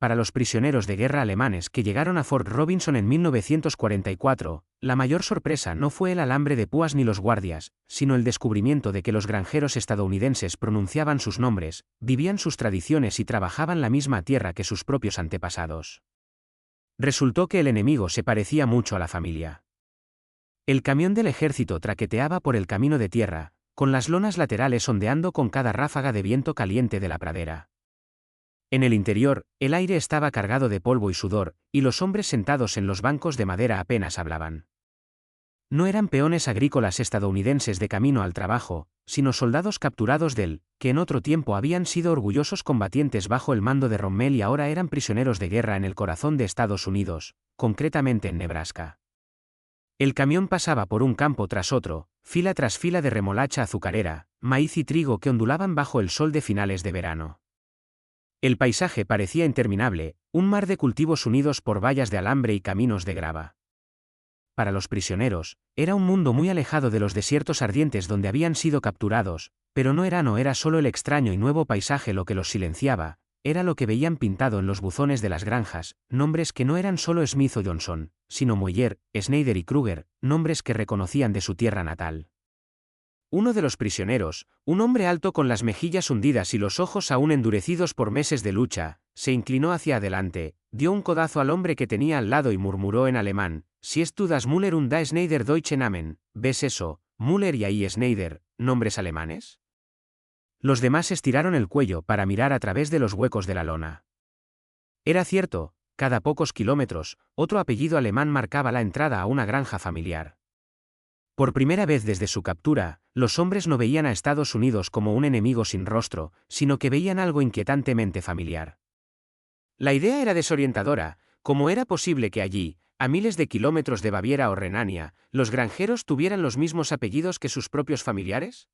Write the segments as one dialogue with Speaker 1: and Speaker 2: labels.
Speaker 1: Para los prisioneros de guerra alemanes que llegaron a Fort Robinson en 1944, la mayor sorpresa no fue el alambre de púas ni los guardias, sino el descubrimiento de que los granjeros estadounidenses pronunciaban sus nombres, vivían sus tradiciones y trabajaban la misma tierra que sus propios antepasados. Resultó que el enemigo se parecía mucho a la familia. El camión del ejército traqueteaba por el camino de tierra, con las lonas laterales ondeando con cada ráfaga de viento caliente de la pradera. En el interior, el aire estaba cargado de polvo y sudor, y los hombres sentados en los bancos de madera apenas hablaban. No eran peones agrícolas estadounidenses de camino al trabajo, sino soldados capturados que en otro tiempo habían sido orgullosos combatientes bajo el mando de Rommel y ahora eran prisioneros de guerra en el corazón de Estados Unidos, concretamente en Nebraska. El camión pasaba por un campo tras otro, fila tras fila de remolacha azucarera, maíz y trigo que ondulaban bajo el sol de finales de verano. El paisaje parecía interminable, un mar de cultivos unidos por vallas de alambre y caminos de grava. Para los prisioneros, era un mundo muy alejado de los desiertos ardientes donde habían sido capturados, pero no era solo el extraño y nuevo paisaje lo que los silenciaba, era lo que veían pintado en los buzones de las granjas, nombres que no eran solo Smith o Johnson, sino Moyer, Snyder y Kruger, nombres que reconocían de su tierra natal. Uno de los prisioneros, un hombre alto con las mejillas hundidas y los ojos aún endurecidos por meses de lucha, se inclinó hacia adelante, dio un codazo al hombre que tenía al lado y murmuró en alemán: «Siehst du das Müller und da Snyder deutsche Namen? ¿Ves eso, Müller y ahí Snyder, nombres alemanes?» Los demás estiraron el cuello para mirar a través de los huecos de la lona. Era cierto, cada pocos kilómetros, otro apellido alemán marcaba la entrada a una granja familiar. Por primera vez desde su captura, los hombres no veían a Estados Unidos como un enemigo sin rostro, sino que veían algo inquietantemente familiar. La idea era desorientadora. ¿Cómo era posible que allí, a miles de kilómetros de Baviera o Renania, los granjeros tuvieran los mismos apellidos que sus propios familiares?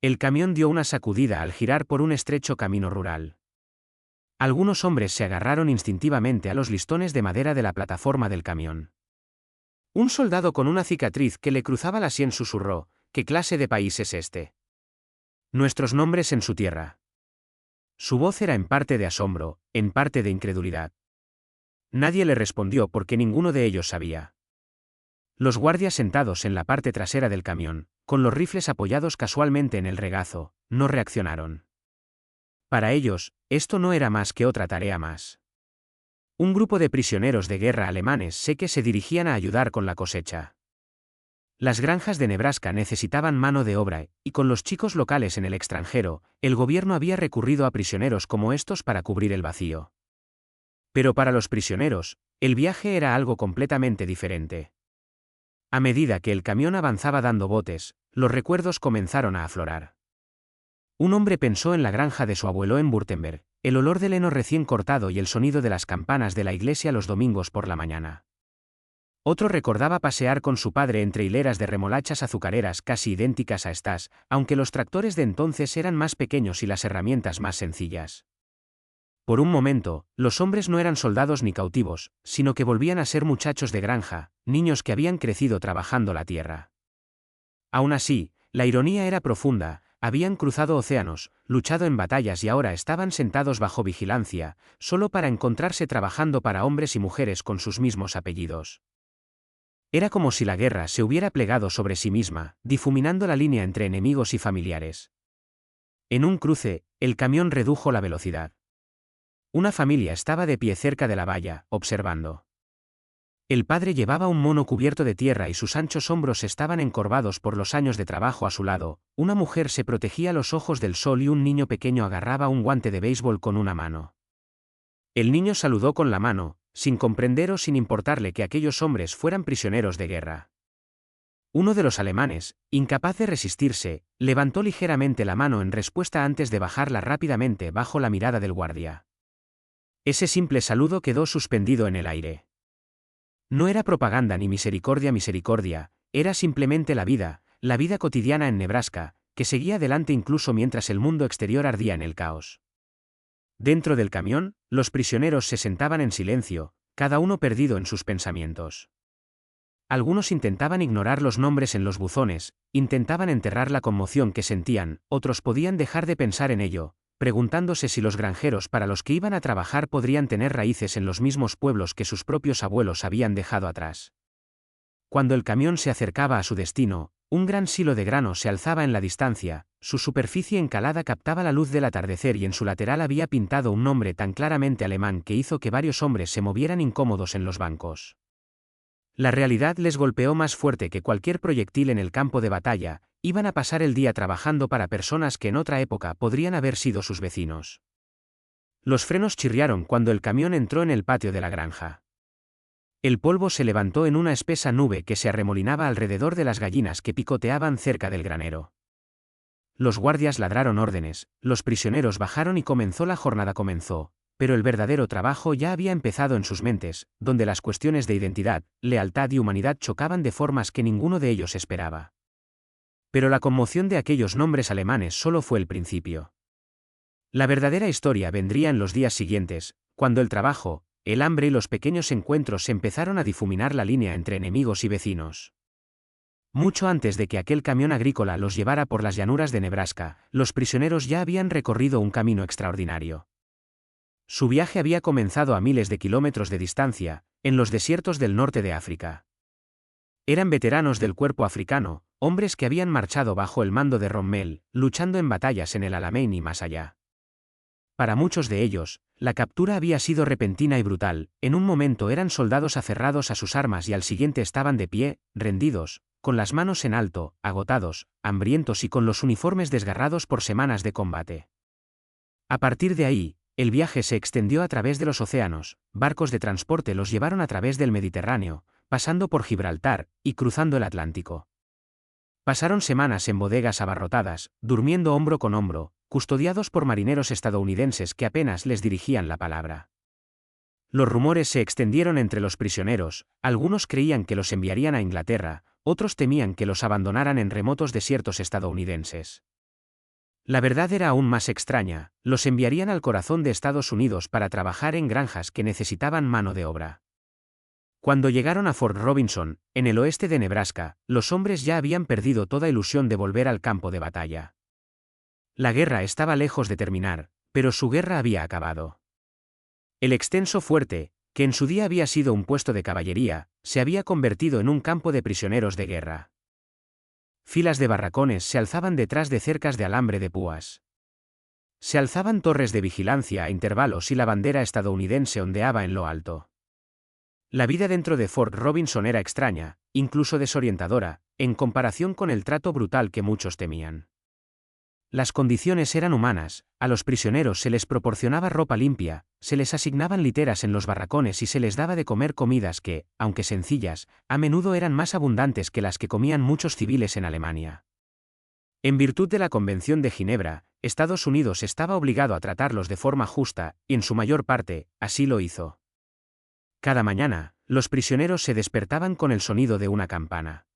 Speaker 1: El camión dio una sacudida al girar por un estrecho camino rural. Algunos hombres se agarraron instintivamente a los listones de madera de la plataforma del camión. Un soldado con una cicatriz que le cruzaba la sien susurró: «¿Qué clase de país es este?» «Nuestros nombres en su tierra». Su voz era en parte de asombro, en parte de incredulidad. Nadie le respondió porque ninguno de ellos sabía. Los guardias sentados en la parte trasera del camión, con los rifles apoyados casualmente en el regazo, no reaccionaron. Para ellos, esto no era más que otra tarea más. Un grupo de prisioneros de guerra alemanes sé que se dirigían a ayudar con la cosecha. Las granjas de Nebraska necesitaban mano de obra, y con los chicos locales en el extranjero, el gobierno había recurrido a prisioneros como estos para cubrir el vacío. Pero para los prisioneros, el viaje era algo completamente diferente. A medida que el camión avanzaba dando botes, los recuerdos comenzaron a aflorar. Un hombre pensó en la granja de su abuelo en Württemberg, el olor del heno recién cortado y el sonido de las campanas de la iglesia los domingos por la mañana. Otro recordaba pasear con su padre entre hileras de remolachas azucareras casi idénticas a estas, aunque los tractores de entonces eran más pequeños y las herramientas más sencillas. Por un momento, los hombres no eran soldados ni cautivos, sino que volvían a ser muchachos de granja, niños que habían crecido trabajando la tierra. Aún así, la ironía era profunda. Habían cruzado océanos, luchado en batallas y ahora estaban sentados bajo vigilancia, solo para encontrarse trabajando para hombres y mujeres con sus mismos apellidos. Era como si la guerra se hubiera plegado sobre sí misma, difuminando la línea entre enemigos y familiares. En un cruce, el camión redujo la velocidad. Una familia estaba de pie cerca de la valla, observando. El padre llevaba un mono cubierto de tierra y sus anchos hombros estaban encorvados por los años de trabajo a su lado, una mujer se protegía los ojos del sol y un niño pequeño agarraba un guante de béisbol con una mano. El niño saludó con la mano, sin comprender o sin importarle que aquellos hombres fueran prisioneros de guerra. Uno de los alemanes, incapaz de resistirse, levantó ligeramente la mano en respuesta antes de bajarla rápidamente bajo la mirada del guardia. Ese simple saludo quedó suspendido en el aire. No era propaganda ni misericordia, era simplemente la vida cotidiana en Nebraska, que seguía adelante incluso mientras el mundo exterior ardía en el caos. Dentro del camión, los prisioneros se sentaban en silencio, cada uno perdido en sus pensamientos. Algunos intentaban ignorar los nombres en los buzones, intentaban enterrar la conmoción que sentían, otros podían dejar de pensar en ello, preguntándose si los granjeros para los que iban a trabajar podrían tener raíces en los mismos pueblos que sus propios abuelos habían dejado atrás. Cuando el camión se acercaba a su destino, un gran silo de grano se alzaba en la distancia, su superficie encalada captaba la luz del atardecer y en su lateral había pintado un nombre tan claramente alemán que hizo que varios hombres se movieran incómodos en los bancos. La realidad les golpeó más fuerte que cualquier proyectil en el campo de batalla, iban a pasar el día trabajando para personas que en otra época podrían haber sido sus vecinos. Los frenos chirriaron cuando el camión entró en el patio de la granja. El polvo se levantó en una espesa nube que se arremolinaba alrededor de las gallinas que picoteaban cerca del granero. Los guardias ladraron órdenes, los prisioneros bajaron y la jornada comenzó, pero el verdadero trabajo ya había empezado en sus mentes, donde las cuestiones de identidad, lealtad y humanidad chocaban de formas que ninguno de ellos esperaba. Pero la conmoción de aquellos nombres alemanes solo fue el principio. La verdadera historia vendría en los días siguientes, cuando el trabajo, el hambre y los pequeños encuentros empezaron a difuminar la línea entre enemigos y vecinos. Mucho antes de que aquel camión agrícola los llevara por las llanuras de Nebraska, los prisioneros ya habían recorrido un camino extraordinario. Su viaje había comenzado a miles de kilómetros de distancia, en los desiertos del norte de África. Eran veteranos del cuerpo africano, hombres que habían marchado bajo el mando de Rommel, luchando en batallas en el Alamein y más allá. Para muchos de ellos, la captura había sido repentina y brutal, en un momento eran soldados aferrados a sus armas y al siguiente estaban de pie, rendidos, con las manos en alto, agotados, hambrientos y con los uniformes desgarrados por semanas de combate. A partir de ahí, el viaje se extendió a través de los océanos, barcos de transporte los llevaron a través del Mediterráneo, pasando por Gibraltar, y cruzando el Atlántico. Pasaron semanas en bodegas abarrotadas, durmiendo hombro con hombro, custodiados por marineros estadounidenses que apenas les dirigían la palabra. Los rumores se extendieron entre los prisioneros, algunos creían que los enviarían a Inglaterra, otros temían que los abandonaran en remotos desiertos estadounidenses. La verdad era aún más extraña, los enviarían al corazón de Estados Unidos para trabajar en granjas que necesitaban mano de obra. Cuando llegaron a Fort Robinson, en el oeste de Nebraska, los hombres ya habían perdido toda ilusión de volver al campo de batalla. La guerra estaba lejos de terminar, pero su guerra había acabado. El extenso fuerte, que en su día había sido un puesto de caballería, se había convertido en un campo de prisioneros de guerra. Filas de barracones se alzaban detrás de cercas de alambre de púas. Se alzaban torres de vigilancia a intervalos y la bandera estadounidense ondeaba en lo alto. La vida dentro de Fort Robinson era extraña, incluso desorientadora, en comparación con el trato brutal que muchos temían. Las condiciones eran humanas, a los prisioneros se les proporcionaba ropa limpia, se les asignaban literas en los barracones y se les daba de comer comidas que, aunque sencillas, a menudo eran más abundantes que las que comían muchos civiles en Alemania. En virtud de la Convención de Ginebra, Estados Unidos estaba obligado a tratarlos de forma justa, y en su mayor parte, así lo hizo. Cada mañana, los prisioneros se despertaban con el sonido de una campana.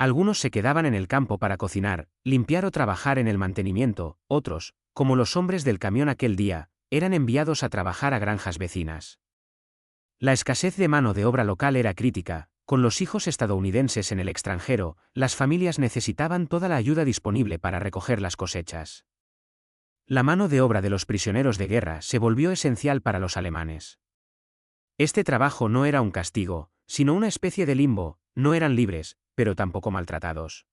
Speaker 1: Algunos se quedaban en el campo para cocinar, limpiar o trabajar en el mantenimiento, otros, como los hombres del camión aquel día, eran enviados a trabajar a granjas vecinas. La escasez de mano de obra local era crítica, con los hijos estadounidenses en el extranjero, las familias necesitaban toda la ayuda disponible para recoger las cosechas. La mano de obra de los prisioneros de guerra se volvió esencial para los alemanes. Este trabajo no era un castigo, sino una especie de limbo, no eran libres, pero tampoco maltratados.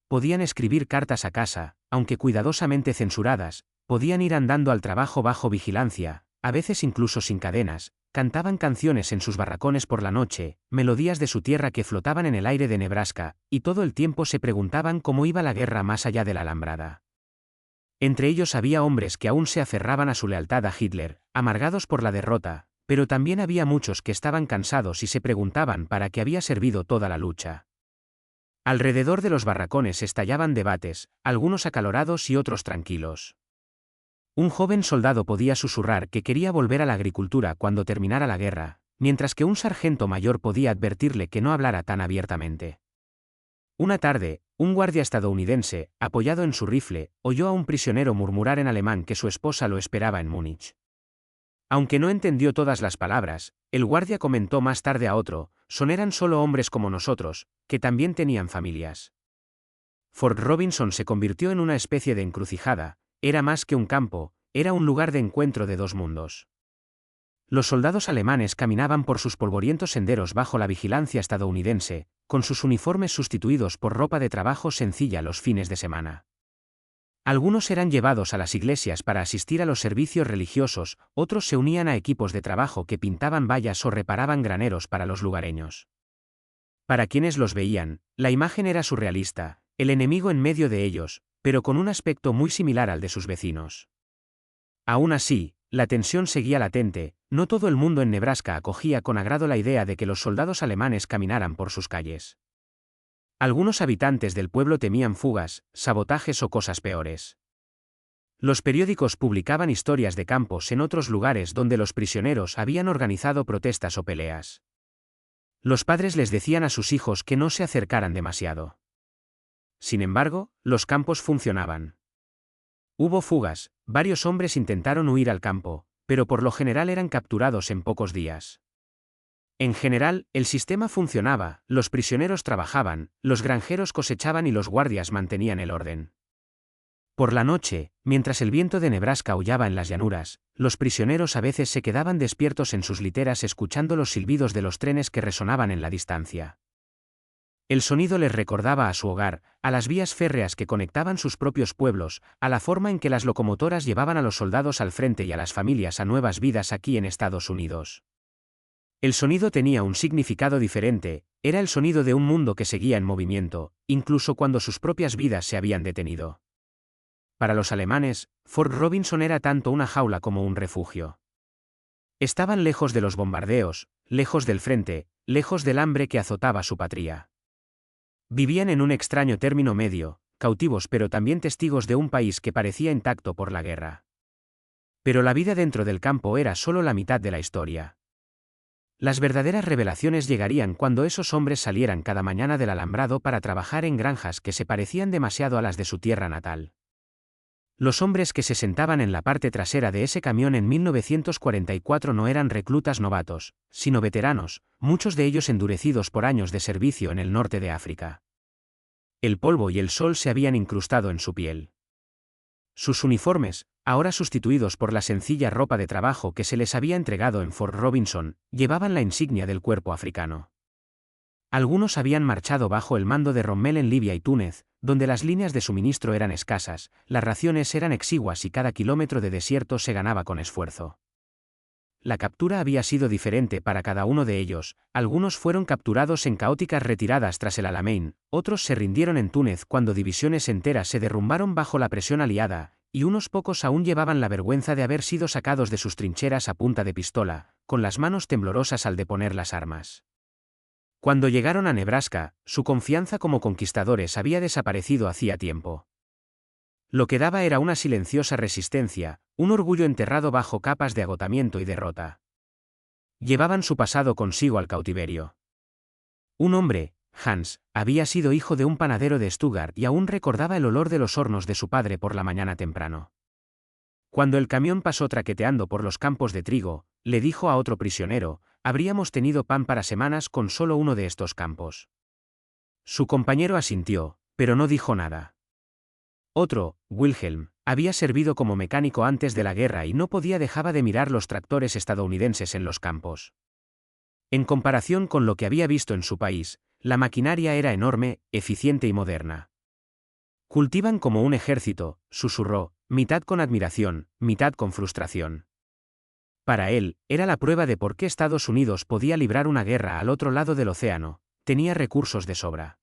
Speaker 1: Podían escribir cartas a casa, aunque cuidadosamente censuradas, podían ir andando al trabajo bajo vigilancia, a veces incluso sin cadenas, cantaban canciones en sus barracones por la noche, melodías de su tierra que flotaban en el aire de Nebraska, y todo el tiempo se preguntaban cómo iba la guerra más allá de la alambrada. Entre ellos había hombres que aún se aferraban a su lealtad a Hitler, amargados por la derrota, pero también había muchos que estaban cansados y se preguntaban para qué había servido toda la lucha. Alrededor de los barracones estallaban debates, algunos acalorados y otros tranquilos. Un joven soldado podía susurrar que quería volver a la agricultura cuando terminara la guerra, mientras que un sargento mayor podía advertirle que no hablara tan abiertamente. Una tarde, un guardia estadounidense, apoyado en su rifle, oyó a un prisionero murmurar en alemán que su esposa lo esperaba en Múnich. Aunque no entendió todas las palabras, el guardia comentó más tarde a otro, eran solo hombres como nosotros, que también tenían familias. Fort Robinson se convirtió en una especie de encrucijada, era más que un campo, era un lugar de encuentro de dos mundos. Los soldados alemanes caminaban por sus polvorientos senderos bajo la vigilancia estadounidense, con sus uniformes sustituidos por ropa de trabajo sencilla los fines de semana. Algunos eran llevados a las iglesias para asistir a los servicios religiosos, otros se unían a equipos de trabajo que pintaban vallas o reparaban graneros para los lugareños. Para quienes los veían, la imagen era surrealista, el enemigo en medio de ellos, pero con un aspecto muy similar al de sus vecinos. Aún así, la tensión seguía latente, no todo el mundo en Nebraska acogía con agrado la idea de que los soldados alemanes caminaran por sus calles. Algunos habitantes del pueblo temían fugas, sabotajes o cosas peores. Los periódicos publicaban historias de campos en otros lugares donde los prisioneros habían organizado protestas o peleas. Los padres les decían a sus hijos que no se acercaran demasiado. Sin embargo, los campos funcionaban. Hubo fugas, varios hombres intentaron huir al campo, pero por lo general eran capturados en pocos días. En general, el sistema funcionaba, los prisioneros trabajaban, los granjeros cosechaban y los guardias mantenían el orden. Por la noche, mientras el viento de Nebraska aullaba en las llanuras, los prisioneros a veces se quedaban despiertos en sus literas escuchando los silbidos de los trenes que resonaban en la distancia. El sonido les recordaba a su hogar, a las vías férreas que conectaban sus propios pueblos, a la forma en que las locomotoras llevaban a los soldados al frente y a las familias a nuevas vidas aquí en Estados Unidos. El sonido tenía un significado diferente, era el sonido de un mundo que seguía en movimiento, incluso cuando sus propias vidas se habían detenido. Para los alemanes, Fort Robinson era tanto una jaula como un refugio. Estaban lejos de los bombardeos, lejos del frente, lejos del hambre que azotaba su patria. Vivían en un extraño término medio, cautivos pero también testigos de un país que parecía intacto por la guerra. Pero la vida dentro del campo era solo la mitad de la historia. Las verdaderas revelaciones llegarían cuando esos hombres salieran cada mañana del alambrado para trabajar en granjas que se parecían demasiado a las de su tierra natal. Los hombres que se sentaban en la parte trasera de ese camión en 1944 no eran reclutas novatos, sino veteranos, muchos de ellos endurecidos por años de servicio en el norte de África. El polvo y el sol se habían incrustado en su piel. Sus uniformes, ahora sustituidos por la sencilla ropa de trabajo que se les había entregado en Fort Robinson, llevaban la insignia del cuerpo africano. Algunos habían marchado bajo el mando de Rommel en Libia y Túnez, donde las líneas de suministro eran escasas, las raciones eran exiguas y cada kilómetro de desierto se ganaba con esfuerzo. La captura había sido diferente para cada uno de ellos, algunos fueron capturados en caóticas retiradas tras el Alamein, otros se rindieron en Túnez cuando divisiones enteras se derrumbaron bajo la presión aliada, y unos pocos aún llevaban la vergüenza de haber sido sacados de sus trincheras a punta de pistola, con las manos temblorosas al deponer las armas. Cuando llegaron a Nebraska, su confianza como conquistadores había desaparecido hacía tiempo. Lo que daba era una silenciosa resistencia, un orgullo enterrado bajo capas de agotamiento y derrota. Llevaban su pasado consigo al cautiverio. Un hombre, Hans, había sido hijo de un panadero de Stuttgart y aún recordaba el olor de los hornos de su padre por la mañana temprano. Cuando el camión pasó traqueteando por los campos de trigo, le dijo a otro prisionero, habríamos tenido pan para semanas con solo uno de estos campos. Su compañero asintió, pero no dijo nada. Otro, Wilhelm, había servido como mecánico antes de la guerra y no podía dejar de mirar los tractores estadounidenses en los campos. En comparación con lo que había visto en su país, la maquinaria era enorme, eficiente y moderna. Cultivan como un ejército, susurró, mitad con admiración, mitad con frustración. Para él, era la prueba de por qué Estados Unidos podía librar una guerra al otro lado del océano, tenía recursos de sobra.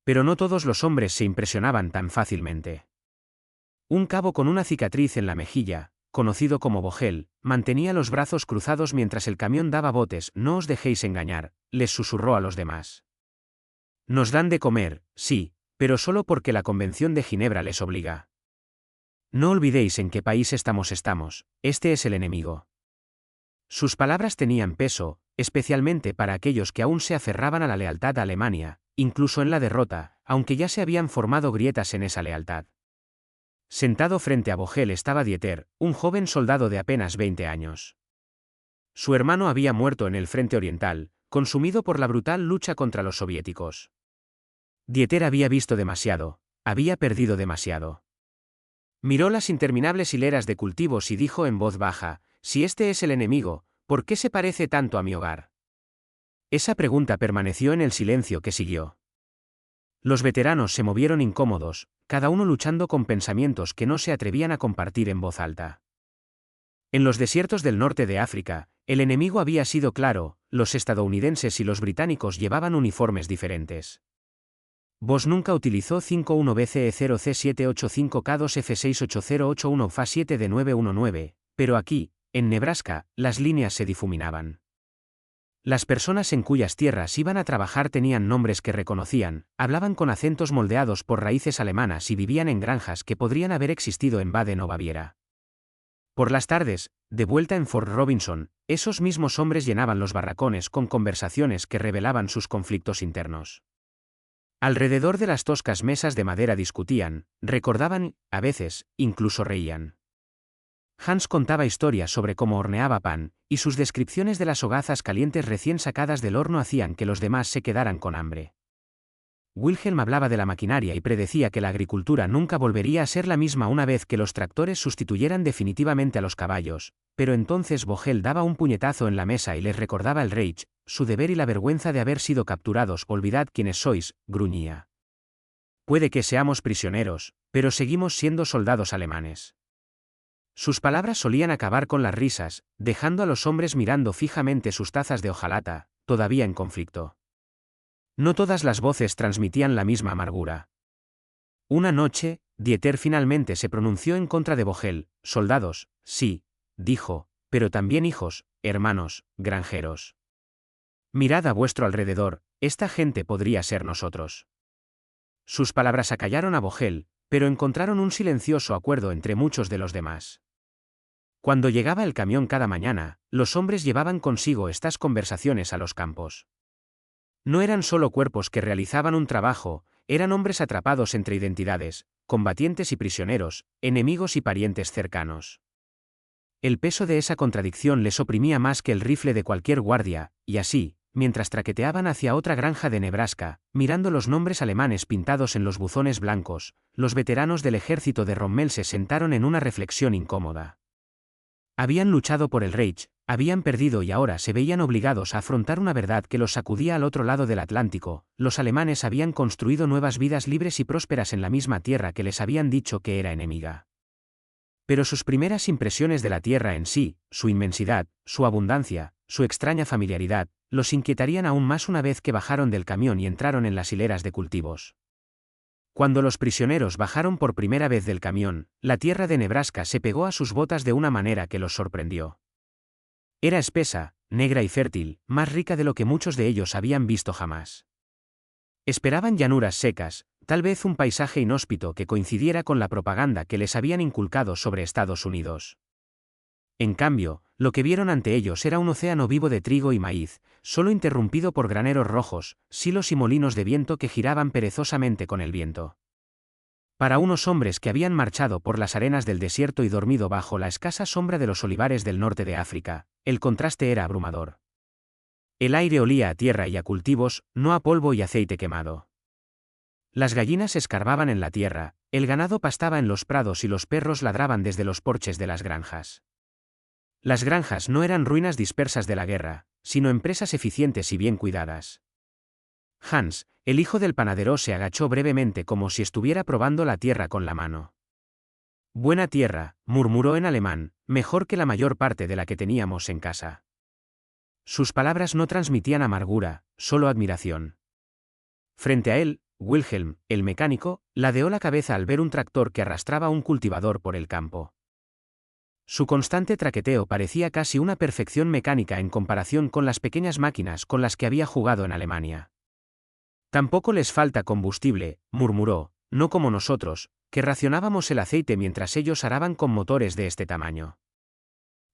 Speaker 1: Pero no todos los hombres se impresionaban tan fácilmente. Un cabo con una cicatriz en la mejilla, conocido como Vogel, mantenía los brazos cruzados mientras el camión daba botes. No os dejéis engañar, les susurró a los demás. Nos dan de comer, sí, pero solo porque la Convención de Ginebra les obliga. No olvidéis en qué país estamos, este es el enemigo. Sus palabras tenían peso, especialmente para aquellos que aún se aferraban a la lealtad a Alemania, incluso en la derrota, aunque ya se habían formado grietas en esa lealtad. Sentado frente a Vogel estaba Dieter, un joven soldado de apenas 20 años. Su hermano había muerto en el frente oriental, consumido por la brutal lucha contra los soviéticos. Dieter había visto demasiado, había perdido demasiado. Miró las interminables hileras de cultivos y dijo en voz baja, si este es el enemigo, ¿por qué se parece tanto a mi hogar? Esa pregunta permaneció en el silencio que siguió. Los veteranos se movieron incómodos, cada uno luchando con pensamientos que no se atrevían a compartir en voz alta. En los desiertos del norte de África, el enemigo había sido claro, los estadounidenses y los británicos llevaban uniformes diferentes. Boss nunca utilizó 51BCE0C785K2F68081 FA7 de 919, pero aquí, en Nebraska, las líneas se difuminaban. Las personas en cuyas tierras iban a trabajar tenían nombres que reconocían, hablaban con acentos moldeados por raíces alemanas y vivían en granjas que podrían haber existido en Baden o Baviera. Por las tardes, de vuelta en Fort Robinson, esos mismos hombres llenaban los barracones con conversaciones que revelaban sus conflictos internos. Alrededor de las toscas mesas de madera discutían, recordaban, a veces, incluso reían. Hans contaba historias sobre cómo horneaba pan, y sus descripciones de las hogazas calientes recién sacadas del horno hacían que los demás se quedaran con hambre. Wilhelm hablaba de la maquinaria y predecía que la agricultura nunca volvería a ser la misma una vez que los tractores sustituyeran definitivamente a los caballos, pero entonces Vogel daba un puñetazo en la mesa y les recordaba el Reich, su deber y la vergüenza de haber sido capturados. Olvidad quiénes sois, gruñía. Puede que seamos prisioneros, pero seguimos siendo soldados alemanes. Sus palabras solían acabar con las risas, dejando a los hombres mirando fijamente sus tazas de hojalata, todavía en conflicto. No todas las voces transmitían la misma amargura. Una noche, Dieter finalmente se pronunció en contra de Vogel. Soldados, sí, dijo, pero también hijos, hermanos, granjeros. Mirad a vuestro alrededor, esta gente podría ser nosotros. Sus palabras acallaron a Vogel, pero encontraron un silencioso acuerdo entre muchos de los demás. Cuando llegaba el camión cada mañana, los hombres llevaban consigo estas conversaciones a los campos. No eran solo cuerpos que realizaban un trabajo, eran hombres atrapados entre identidades, combatientes y prisioneros, enemigos y parientes cercanos. El peso de esa contradicción les oprimía más que el rifle de cualquier guardia, y así, mientras traqueteaban hacia otra granja de Nebraska, mirando los nombres alemanes pintados en los buzones blancos, los veteranos del ejército de Rommel se sentaron en una reflexión incómoda. Habían luchado por el Reich, habían perdido y ahora se veían obligados a afrontar una verdad que los sacudía al otro lado del Atlántico. Los alemanes habían construido nuevas vidas libres y prósperas en la misma tierra que les habían dicho que era enemiga. Pero sus primeras impresiones de la tierra en sí, su inmensidad, su abundancia, su extraña familiaridad, los inquietarían aún más una vez que bajaron del camión y entraron en las hileras de cultivos. Cuando los prisioneros bajaron por primera vez del camión, la tierra de Nebraska se pegó a sus botas de una manera que los sorprendió. Era espesa, negra y fértil, más rica de lo que muchos de ellos habían visto jamás. Esperaban llanuras secas, tal vez un paisaje inhóspito que coincidiera con la propaganda que les habían inculcado sobre Estados Unidos. En cambio, lo que vieron ante ellos era un océano vivo de trigo y maíz, solo interrumpido por graneros rojos, silos y molinos de viento que giraban perezosamente con el viento. Para unos hombres que habían marchado por las arenas del desierto y dormido bajo la escasa sombra de los olivares del norte de África, el contraste era abrumador. El aire olía a tierra y a cultivos, no a polvo y aceite quemado. Las gallinas escarbaban en la tierra, el ganado pastaba en los prados y los perros ladraban desde los porches de las granjas. Las granjas no eran ruinas dispersas de la guerra, sino empresas eficientes y bien cuidadas. Hans, el hijo del panadero, se agachó brevemente como si estuviera probando la tierra con la mano. Buena tierra, murmuró en alemán, mejor que la mayor parte de la que teníamos en casa. Sus palabras no transmitían amargura, solo admiración. Frente a él, Wilhelm, el mecánico, ladeó la cabeza al ver un tractor que arrastraba un cultivador por el campo. Su constante traqueteo parecía casi una perfección mecánica en comparación con las pequeñas máquinas con las que había jugado en Alemania. Tampoco les falta combustible, murmuró, no como nosotros, que racionábamos el aceite mientras ellos araban con motores de este tamaño.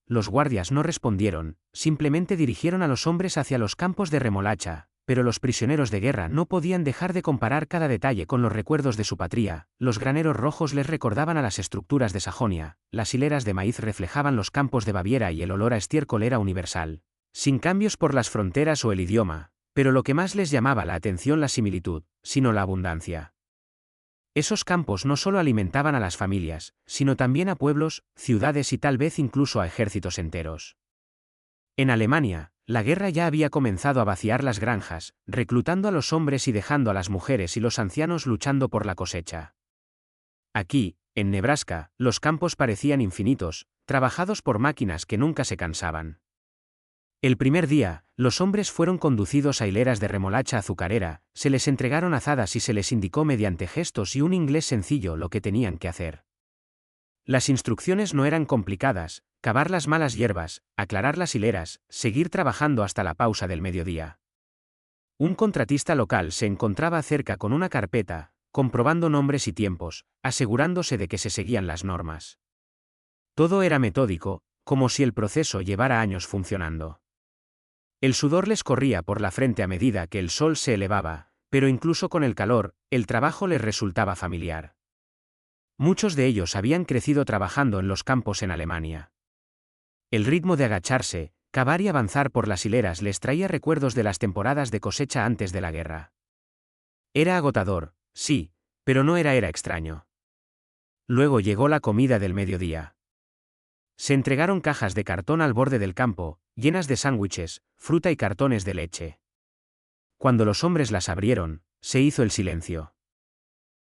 Speaker 1: Los guardias no respondieron, simplemente dirigieron a los hombres hacia los campos de remolacha, pero los prisioneros de guerra no podían dejar de comparar cada detalle con los recuerdos de su patria. Los graneros rojos les recordaban a las estructuras de Sajonia, las hileras de maíz reflejaban los campos de Baviera y el olor a estiércol era universal, sin cambios por las fronteras o el idioma, pero lo que más les llamaba la atención la similitud, sino la abundancia. Esos campos no solo alimentaban a las familias, sino también a pueblos, ciudades y tal vez incluso a ejércitos enteros. En Alemania, la guerra ya había comenzado a vaciar las granjas, reclutando a los hombres y dejando a las mujeres y los ancianos luchando por la cosecha. Aquí, en Nebraska, los campos parecían infinitos, trabajados por máquinas que nunca se cansaban. El primer día, los hombres fueron conducidos a hileras de remolacha azucarera, se les entregaron azadas y se les indicó mediante gestos y un inglés sencillo lo que tenían que hacer. Las instrucciones no eran complicadas: cavar las malas hierbas, aclarar las hileras, seguir trabajando hasta la pausa del mediodía. Un contratista local se encontraba cerca con una carpeta, comprobando nombres y tiempos, asegurándose de que se seguían las normas. Todo era metódico, como si el proceso llevara años funcionando. El sudor les corría por la frente a medida que el sol se elevaba, pero incluso con el calor, el trabajo les resultaba familiar. Muchos de ellos habían crecido trabajando en los campos en Alemania. El ritmo de agacharse, cavar y avanzar por las hileras les traía recuerdos de las temporadas de cosecha antes de la guerra. Era agotador, sí, pero no era extraño. Luego llegó la comida del mediodía. Se entregaron cajas de cartón al borde del campo, llenas de sándwiches, fruta y cartones de leche. Cuando los hombres las abrieron, se hizo el silencio.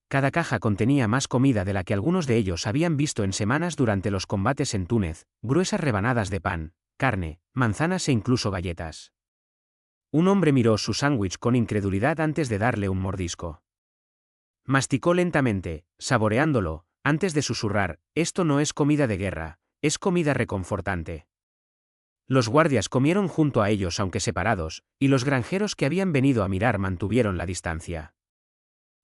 Speaker 1: Cada caja contenía más comida de la que algunos de ellos habían visto en semanas durante los combates en Túnez: gruesas rebanadas de pan, carne, manzanas e incluso galletas. Un hombre miró su sándwich con incredulidad antes de darle un mordisco. Masticó lentamente, saboreándolo, antes de susurrar: «Esto no es comida de guerra, es comida reconfortante». Los guardias comieron junto a ellos aunque separados, y los granjeros que habían venido a mirar mantuvieron la distancia.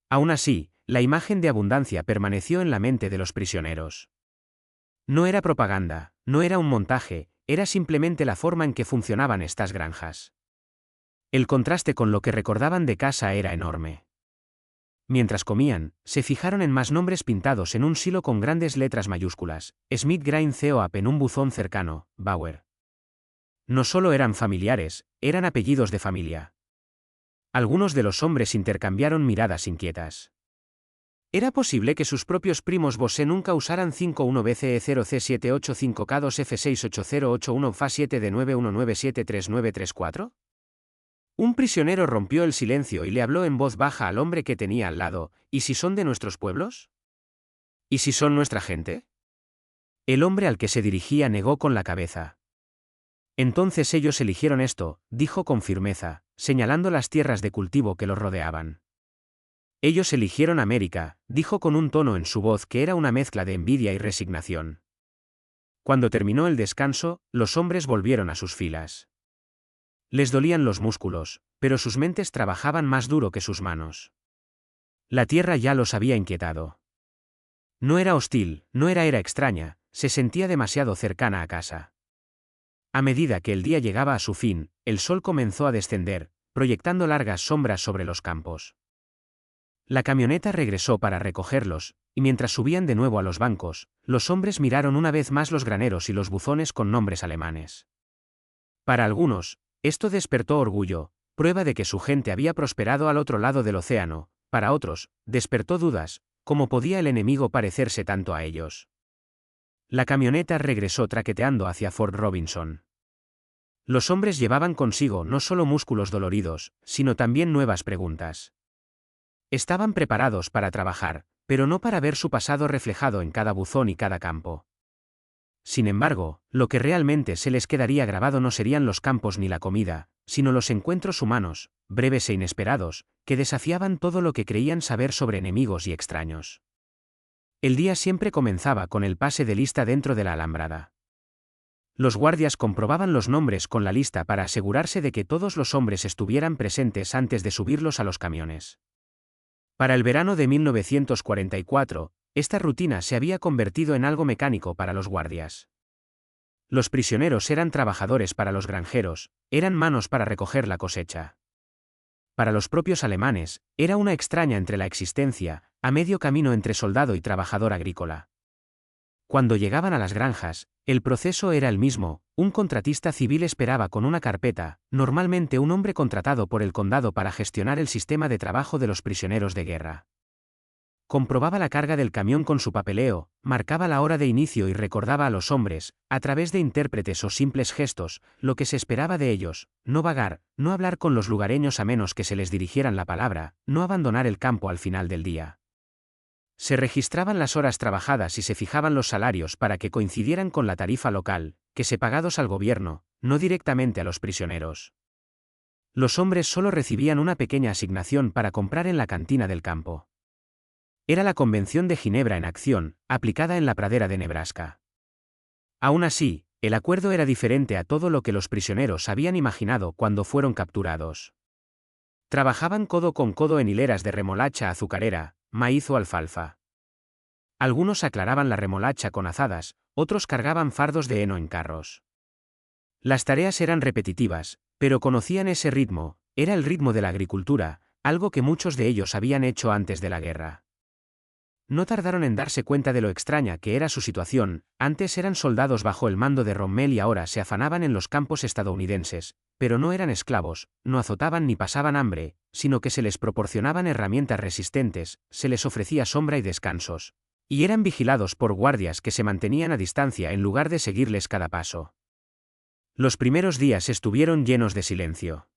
Speaker 1: Aún así, la imagen de abundancia permaneció en la mente de los prisioneros. No era propaganda, no era un montaje, era simplemente la forma en que funcionaban estas granjas. El contraste con lo que recordaban de casa era enorme. Mientras comían, se fijaron en más nombres pintados en un silo con grandes letras mayúsculas: Smith Grain Co-op en un buzón cercano, Bauer. No solo eran familiares, eran apellidos de familia. Algunos de los hombres intercambiaron miradas inquietas. ¿Era posible que sus propios primos Bose nunca usaran 51BCE0C785K2F68081FA7D91973934? Un prisionero rompió el silencio y le habló en voz baja al hombre que tenía al lado: ¿y si son de nuestros pueblos? ¿Y si son nuestra gente? El hombre al que se dirigía negó con la cabeza. Entonces ellos eligieron esto, dijo con firmeza, señalando las tierras de cultivo que los rodeaban. Ellos eligieron América, dijo con un tono en su voz que era una mezcla de envidia y resignación. Cuando terminó el descanso, los hombres volvieron a sus filas. Les dolían los músculos, pero sus mentes trabajaban más duro que sus manos. La tierra ya los había inquietado. No era hostil, no era extraña, se sentía demasiado cercana a casa. A medida que el día llegaba a su fin, el sol comenzó a descender, proyectando largas sombras sobre los campos. La camioneta regresó para recogerlos, y mientras subían de nuevo a los bancos, los hombres miraron una vez más los graneros y los buzones con nombres alemanes. Para algunos, esto despertó orgullo, prueba de que su gente había prosperado al otro lado del océano; para otros, despertó dudas: ¿cómo podía el enemigo parecerse tanto a ellos? La camioneta regresó traqueteando hacia Fort Robinson. Los hombres llevaban consigo no solo músculos doloridos, sino también nuevas preguntas. Estaban preparados para trabajar, pero no para ver su pasado reflejado en cada buzón y cada campo. Sin embargo, lo que realmente se les quedaría grabado no serían los campos ni la comida, sino los encuentros humanos, breves e inesperados, que desafiaban todo lo que creían saber sobre enemigos y extraños. El día siempre comenzaba con el pase de lista dentro de la alambrada. Los guardias comprobaban los nombres con la lista para asegurarse de que todos los hombres estuvieran presentes antes de subirlos a los camiones. Para el verano de 1944, esta rutina se había convertido en algo mecánico para los guardias. Los prisioneros eran trabajadores para los granjeros, eran manos para recoger la cosecha. Para los propios alemanes, era una extraña entre la existencia, a medio camino entre soldado y trabajador agrícola. Cuando llegaban a las granjas, el proceso era el mismo: un contratista civil esperaba con una carpeta, normalmente un hombre contratado por el condado para gestionar el sistema de trabajo de los prisioneros de guerra. comprobaba la carga del camión con su papeleo, marcaba la hora de inicio y recordaba a los hombres, a través de intérpretes o simples gestos, lo que se esperaba de ellos: no vagar, no hablar con los lugareños a menos que se les dirigieran la palabra, no abandonar el campo al final del día. Se registraban las horas trabajadas y se fijaban los salarios para que coincidieran con la tarifa local, que se pagados al gobierno, no directamente a los prisioneros. Los hombres solo recibían una pequeña asignación para comprar en la cantina del campo. Era la Convención de Ginebra en acción, aplicada en la pradera de Nebraska. Aún así, el acuerdo era diferente a todo lo que los prisioneros habían imaginado cuando fueron capturados. Trabajaban codo con codo en hileras de remolacha azucarera, maíz o alfalfa. Algunos aclaraban la remolacha con azadas, otros cargaban fardos de heno en carros. Las tareas eran repetitivas, pero conocían ese ritmo, era el ritmo de la agricultura, algo que muchos de ellos habían hecho antes de la guerra. No tardaron en darse cuenta de lo extraña que era su situación. Antes eran soldados bajo el mando de Rommel y ahora se afanaban en los campos estadounidenses, pero no eran esclavos, no azotaban ni pasaban hambre, sino que se les proporcionaban herramientas resistentes, se les ofrecía sombra y descansos. Y eran vigilados por guardias que se mantenían a distancia en lugar de seguirles cada paso. Los primeros días estuvieron llenos de silencio.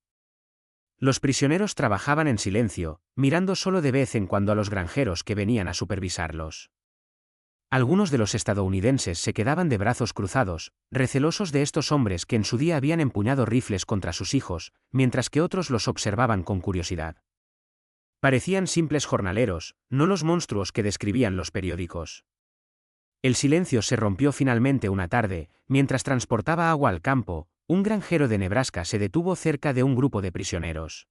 Speaker 1: Los prisioneros trabajaban en silencio, mirando solo de vez en cuando a los granjeros que venían a supervisarlos. Algunos de los estadounidenses se quedaban de brazos cruzados, recelosos de estos hombres que en su día habían empuñado rifles contra sus hijos, mientras que otros los observaban con curiosidad. Parecían simples jornaleros, no los monstruos que describían los periódicos. El silencio se rompió finalmente una tarde, mientras transportaba agua al campo. Un granjero de Nebraska se detuvo cerca de un grupo de prisioneros.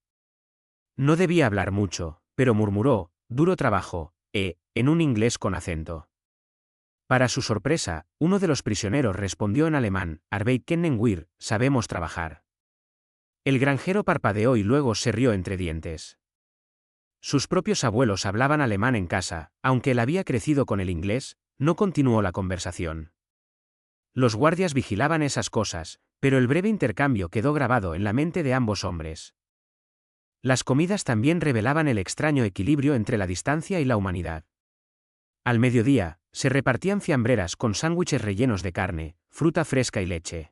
Speaker 1: No debía hablar mucho, pero murmuró: duro trabajo, en un inglés con acento. Para su sorpresa, uno de los prisioneros respondió en alemán: Arbeit können wir, sabemos trabajar. El granjero parpadeó y luego se rió entre dientes. Sus propios abuelos hablaban alemán en casa, aunque él había crecido con el inglés. No continuó la conversación. Los guardias vigilaban esas cosas, pero el breve intercambio quedó grabado en la mente de ambos hombres. Las comidas también revelaban el extraño equilibrio entre la distancia y la humanidad. Al mediodía, se repartían fiambreras con sándwiches rellenos de carne, fruta fresca y leche.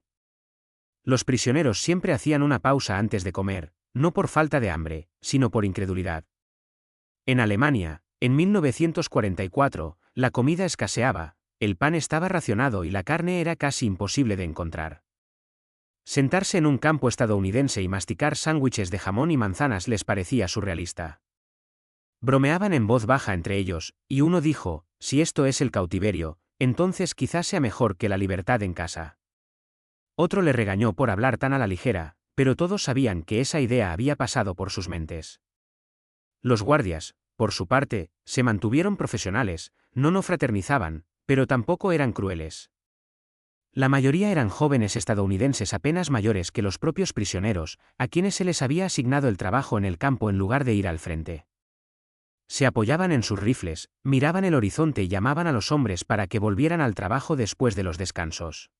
Speaker 1: Los prisioneros siempre hacían una pausa antes de comer, no por falta de hambre, sino por incredulidad. En Alemania, en 1944, la comida escaseaba. El pan estaba racionado y la carne era casi imposible de encontrar. Sentarse en un campo estadounidense y masticar sándwiches de jamón y manzanas les parecía surrealista. Bromeaban en voz baja entre ellos, y uno dijo: si esto es el cautiverio, entonces quizás sea mejor que la libertad en casa. Otro le regañó por hablar tan a la ligera, pero todos sabían que esa idea había pasado por sus mentes. Los guardias, por su parte, se mantuvieron profesionales, no fraternizaban, pero tampoco eran crueles. La mayoría eran jóvenes estadounidenses apenas mayores que los propios prisioneros, a quienes se les había asignado el trabajo en el campo en lugar de ir al frente. Se apoyaban en sus rifles, miraban el horizonte y llamaban a los hombres para que volvieran al trabajo después de los descansos.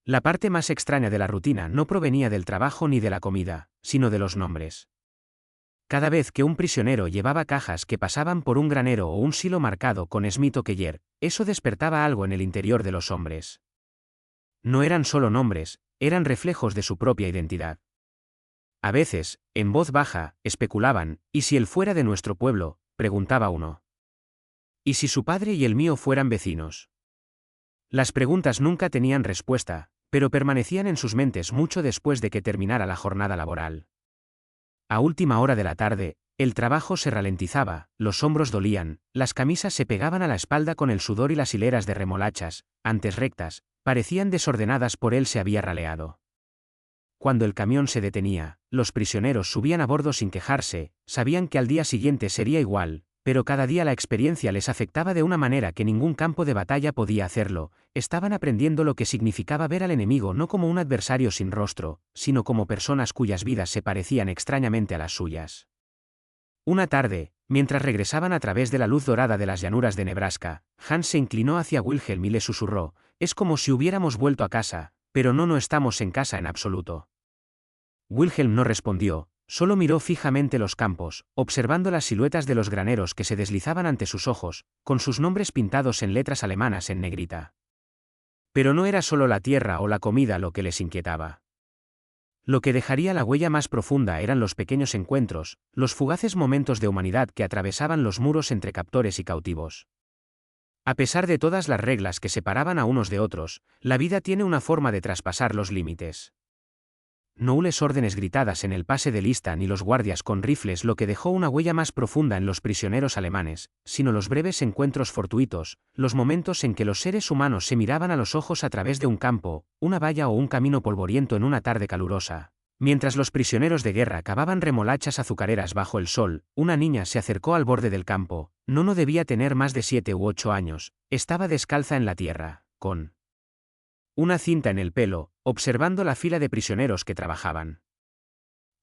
Speaker 1: La parte más extraña de la rutina no provenía del trabajo ni de la comida, sino de los nombres. Cada vez que un prisionero llevaba cajas que pasaban por un granero o un silo marcado con Smith o Keller, eso despertaba algo en el interior de los hombres. No eran solo nombres, eran reflejos de su propia identidad. A veces, en voz baja, especulaban: ¿y si él fuera de nuestro pueblo?, preguntaba uno. ¿Y si su padre y el mío fueran vecinos? Las preguntas nunca tenían respuesta, pero permanecían en sus mentes mucho después de que terminara la jornada laboral. A última hora de la tarde, el trabajo se ralentizaba, los hombros dolían, las camisas se pegaban a la espalda con el sudor y las hileras de remolachas, antes rectas, parecían desordenadas por él se había raleado. Cuando el camión se detenía, los prisioneros subían a bordo sin quejarse, sabían que al día siguiente sería igual, pero cada día la experiencia les afectaba de una manera que ningún campo de batalla podía hacerlo. Estaban aprendiendo lo que significaba ver al enemigo no como un adversario sin rostro, sino como personas cuyas vidas se parecían extrañamente a las suyas. Una tarde, mientras regresaban a través de la luz dorada de las llanuras de Nebraska, Hans se inclinó hacia Wilhelm y le susurró: es como si hubiéramos vuelto a casa, pero no estamos en casa en absoluto. Wilhelm no respondió, Solo miró fijamente los campos, observando las siluetas de los graneros que se deslizaban ante sus ojos, con sus nombres pintados en letras alemanas en negrita. Pero no era solo la tierra o la comida lo que les inquietaba. Lo que dejaría la huella más profunda eran los pequeños encuentros, los fugaces momentos de humanidad que atravesaban los muros entre captores y cautivos. A pesar de todas las reglas que separaban a unos de otros, la vida tiene una forma de traspasar los límites. No hubo órdenes gritadas en el pase de lista ni los guardias con rifles lo que dejó una huella más profunda en los prisioneros alemanes, sino los breves encuentros fortuitos, los momentos en que los seres humanos se miraban a los ojos a través de un campo, una valla o un camino polvoriento en una tarde calurosa. Mientras los prisioneros de guerra cavaban remolachas azucareras bajo el sol, una niña se acercó al borde del campo. No debía tener más de 7 u 8 años, estaba descalza en la tierra, con una cinta en el pelo, observando la fila de prisioneros que trabajaban.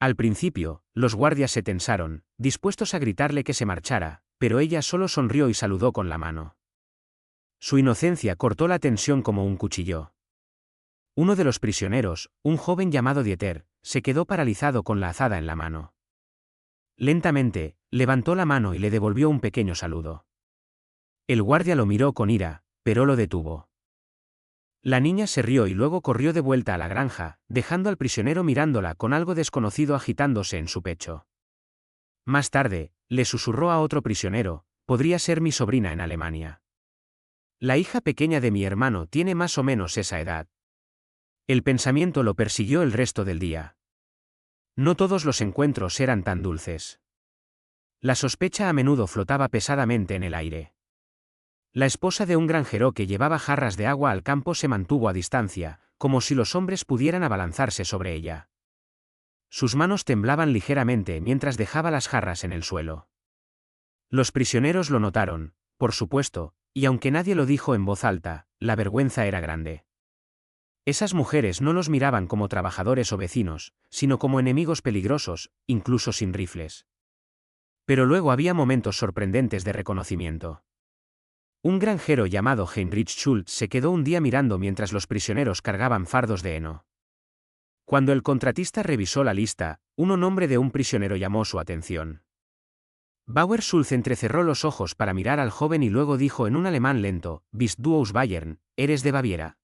Speaker 1: Al principio, los guardias se tensaron, dispuestos a gritarle que se marchara, pero ella solo sonrió y saludó con la mano. Su inocencia cortó la tensión como un cuchillo. Uno de los prisioneros, un joven llamado Dieter, se quedó paralizado con la azada en la mano. Lentamente, levantó la mano y le devolvió un pequeño saludo. El guardia lo miró con ira, pero lo detuvo. La niña se rió y luego corrió de vuelta a la granja, dejando al prisionero mirándola con algo desconocido agitándose en su pecho. Más tarde, le susurró a otro prisionero, podría ser mi sobrina en Alemania. La hija pequeña de mi hermano tiene más o menos esa edad. El pensamiento lo persiguió el resto del día. No todos los encuentros eran tan dulces. La sospecha a menudo flotaba pesadamente en el aire. La esposa de un granjero que llevaba jarras de agua al campo se mantuvo a distancia, como si los hombres pudieran abalanzarse sobre ella. Sus manos temblaban ligeramente mientras dejaba las jarras en el suelo. Los prisioneros lo notaron, por supuesto, y aunque nadie lo dijo en voz alta, la vergüenza era grande. Esas mujeres no los miraban como trabajadores o vecinos, sino como enemigos peligrosos, incluso sin rifles. Pero luego había momentos sorprendentes de reconocimiento. Un granjero llamado Heinrich Schultz se quedó un día mirando mientras los prisioneros cargaban fardos de heno. Cuando el contratista revisó la lista, un nombre de un prisionero llamó su atención. Bauer Schultz entrecerró los ojos para mirar al joven y luego dijo en un alemán lento, «Bist du aus Bayern? ¿Eres de Baviera?».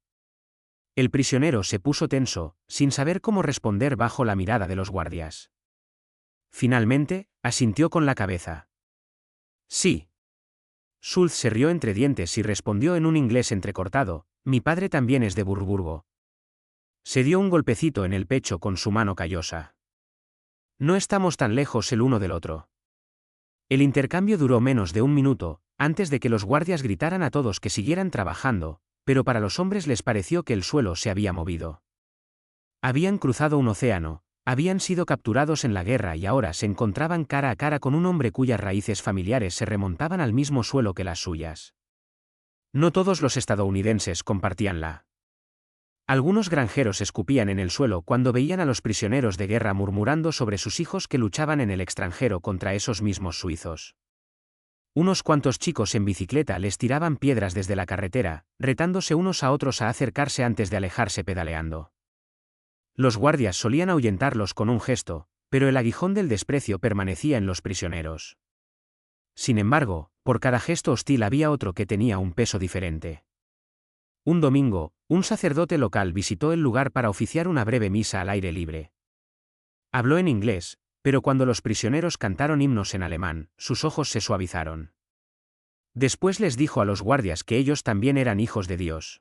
Speaker 1: El prisionero se puso tenso, sin saber cómo responder bajo la mirada de los guardias. Finalmente, asintió con la cabeza. Sí. Schultz se rió entre dientes y respondió en un inglés entrecortado, mi padre también es de Burburgo. Se dio un golpecito en el pecho con su mano callosa. No estamos tan lejos el uno del otro. El intercambio duró menos de un minuto, antes de que los guardias gritaran a todos que siguieran trabajando, pero para los hombres les pareció que el suelo se había movido. Habían cruzado un océano, habían sido capturados en la guerra y ahora se encontraban cara a cara con un hombre cuyas raíces familiares se remontaban al mismo suelo que las suyas. No todos los estadounidenses compartíanla. Algunos granjeros escupían en el suelo cuando veían a los prisioneros de guerra murmurando sobre sus hijos que luchaban en el extranjero contra esos mismos suizos. Unos cuantos chicos en bicicleta les tiraban piedras desde la carretera, retándose unos a otros a acercarse antes de alejarse pedaleando. Los guardias solían ahuyentarlos con un gesto, pero el aguijón del desprecio permanecía en los prisioneros. Sin embargo, por cada gesto hostil había otro que tenía un peso diferente. Un domingo, un sacerdote local visitó el lugar para oficiar una breve misa al aire libre. Habló en inglés, pero cuando los prisioneros cantaron himnos en alemán, sus ojos se suavizaron. Después les dijo a los guardias que ellos también eran hijos de Dios.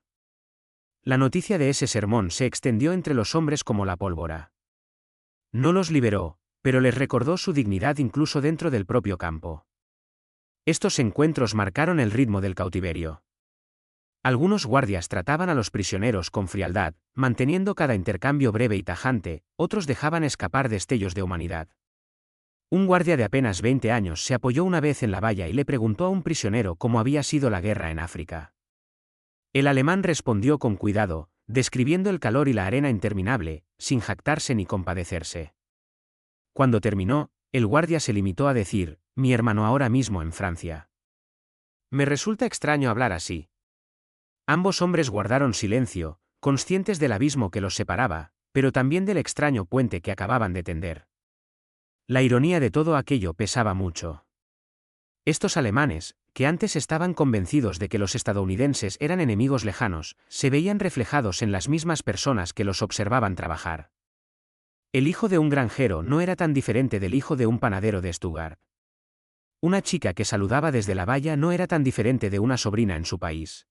Speaker 1: La noticia de ese sermón se extendió entre los hombres como la pólvora. No los liberó, pero les recordó su dignidad incluso dentro del propio campo. Estos encuentros marcaron el ritmo del cautiverio. Algunos guardias trataban a los prisioneros con frialdad, manteniendo cada intercambio breve y tajante, otros dejaban escapar destellos de humanidad. Un guardia de apenas 20 años se apoyó una vez en la valla y le preguntó a un prisionero cómo había sido la guerra en África. El alemán respondió con cuidado, describiendo el calor y la arena interminable, sin jactarse ni compadecerse. Cuando terminó, el guardia se limitó a decir, mi hermano ahora mismo en Francia. Me resulta extraño hablar así. Ambos hombres guardaron silencio, conscientes del abismo que los separaba, pero también del extraño puente que acababan de tender. La ironía de todo aquello pesaba mucho. Estos alemanes, que antes estaban convencidos de que los estadounidenses eran enemigos lejanos, se veían reflejados en las mismas personas que los observaban trabajar. El hijo de un granjero no era tan diferente del hijo de un panadero de Stuttgart. Una chica que saludaba desde la valla no era tan diferente de una sobrina en su país.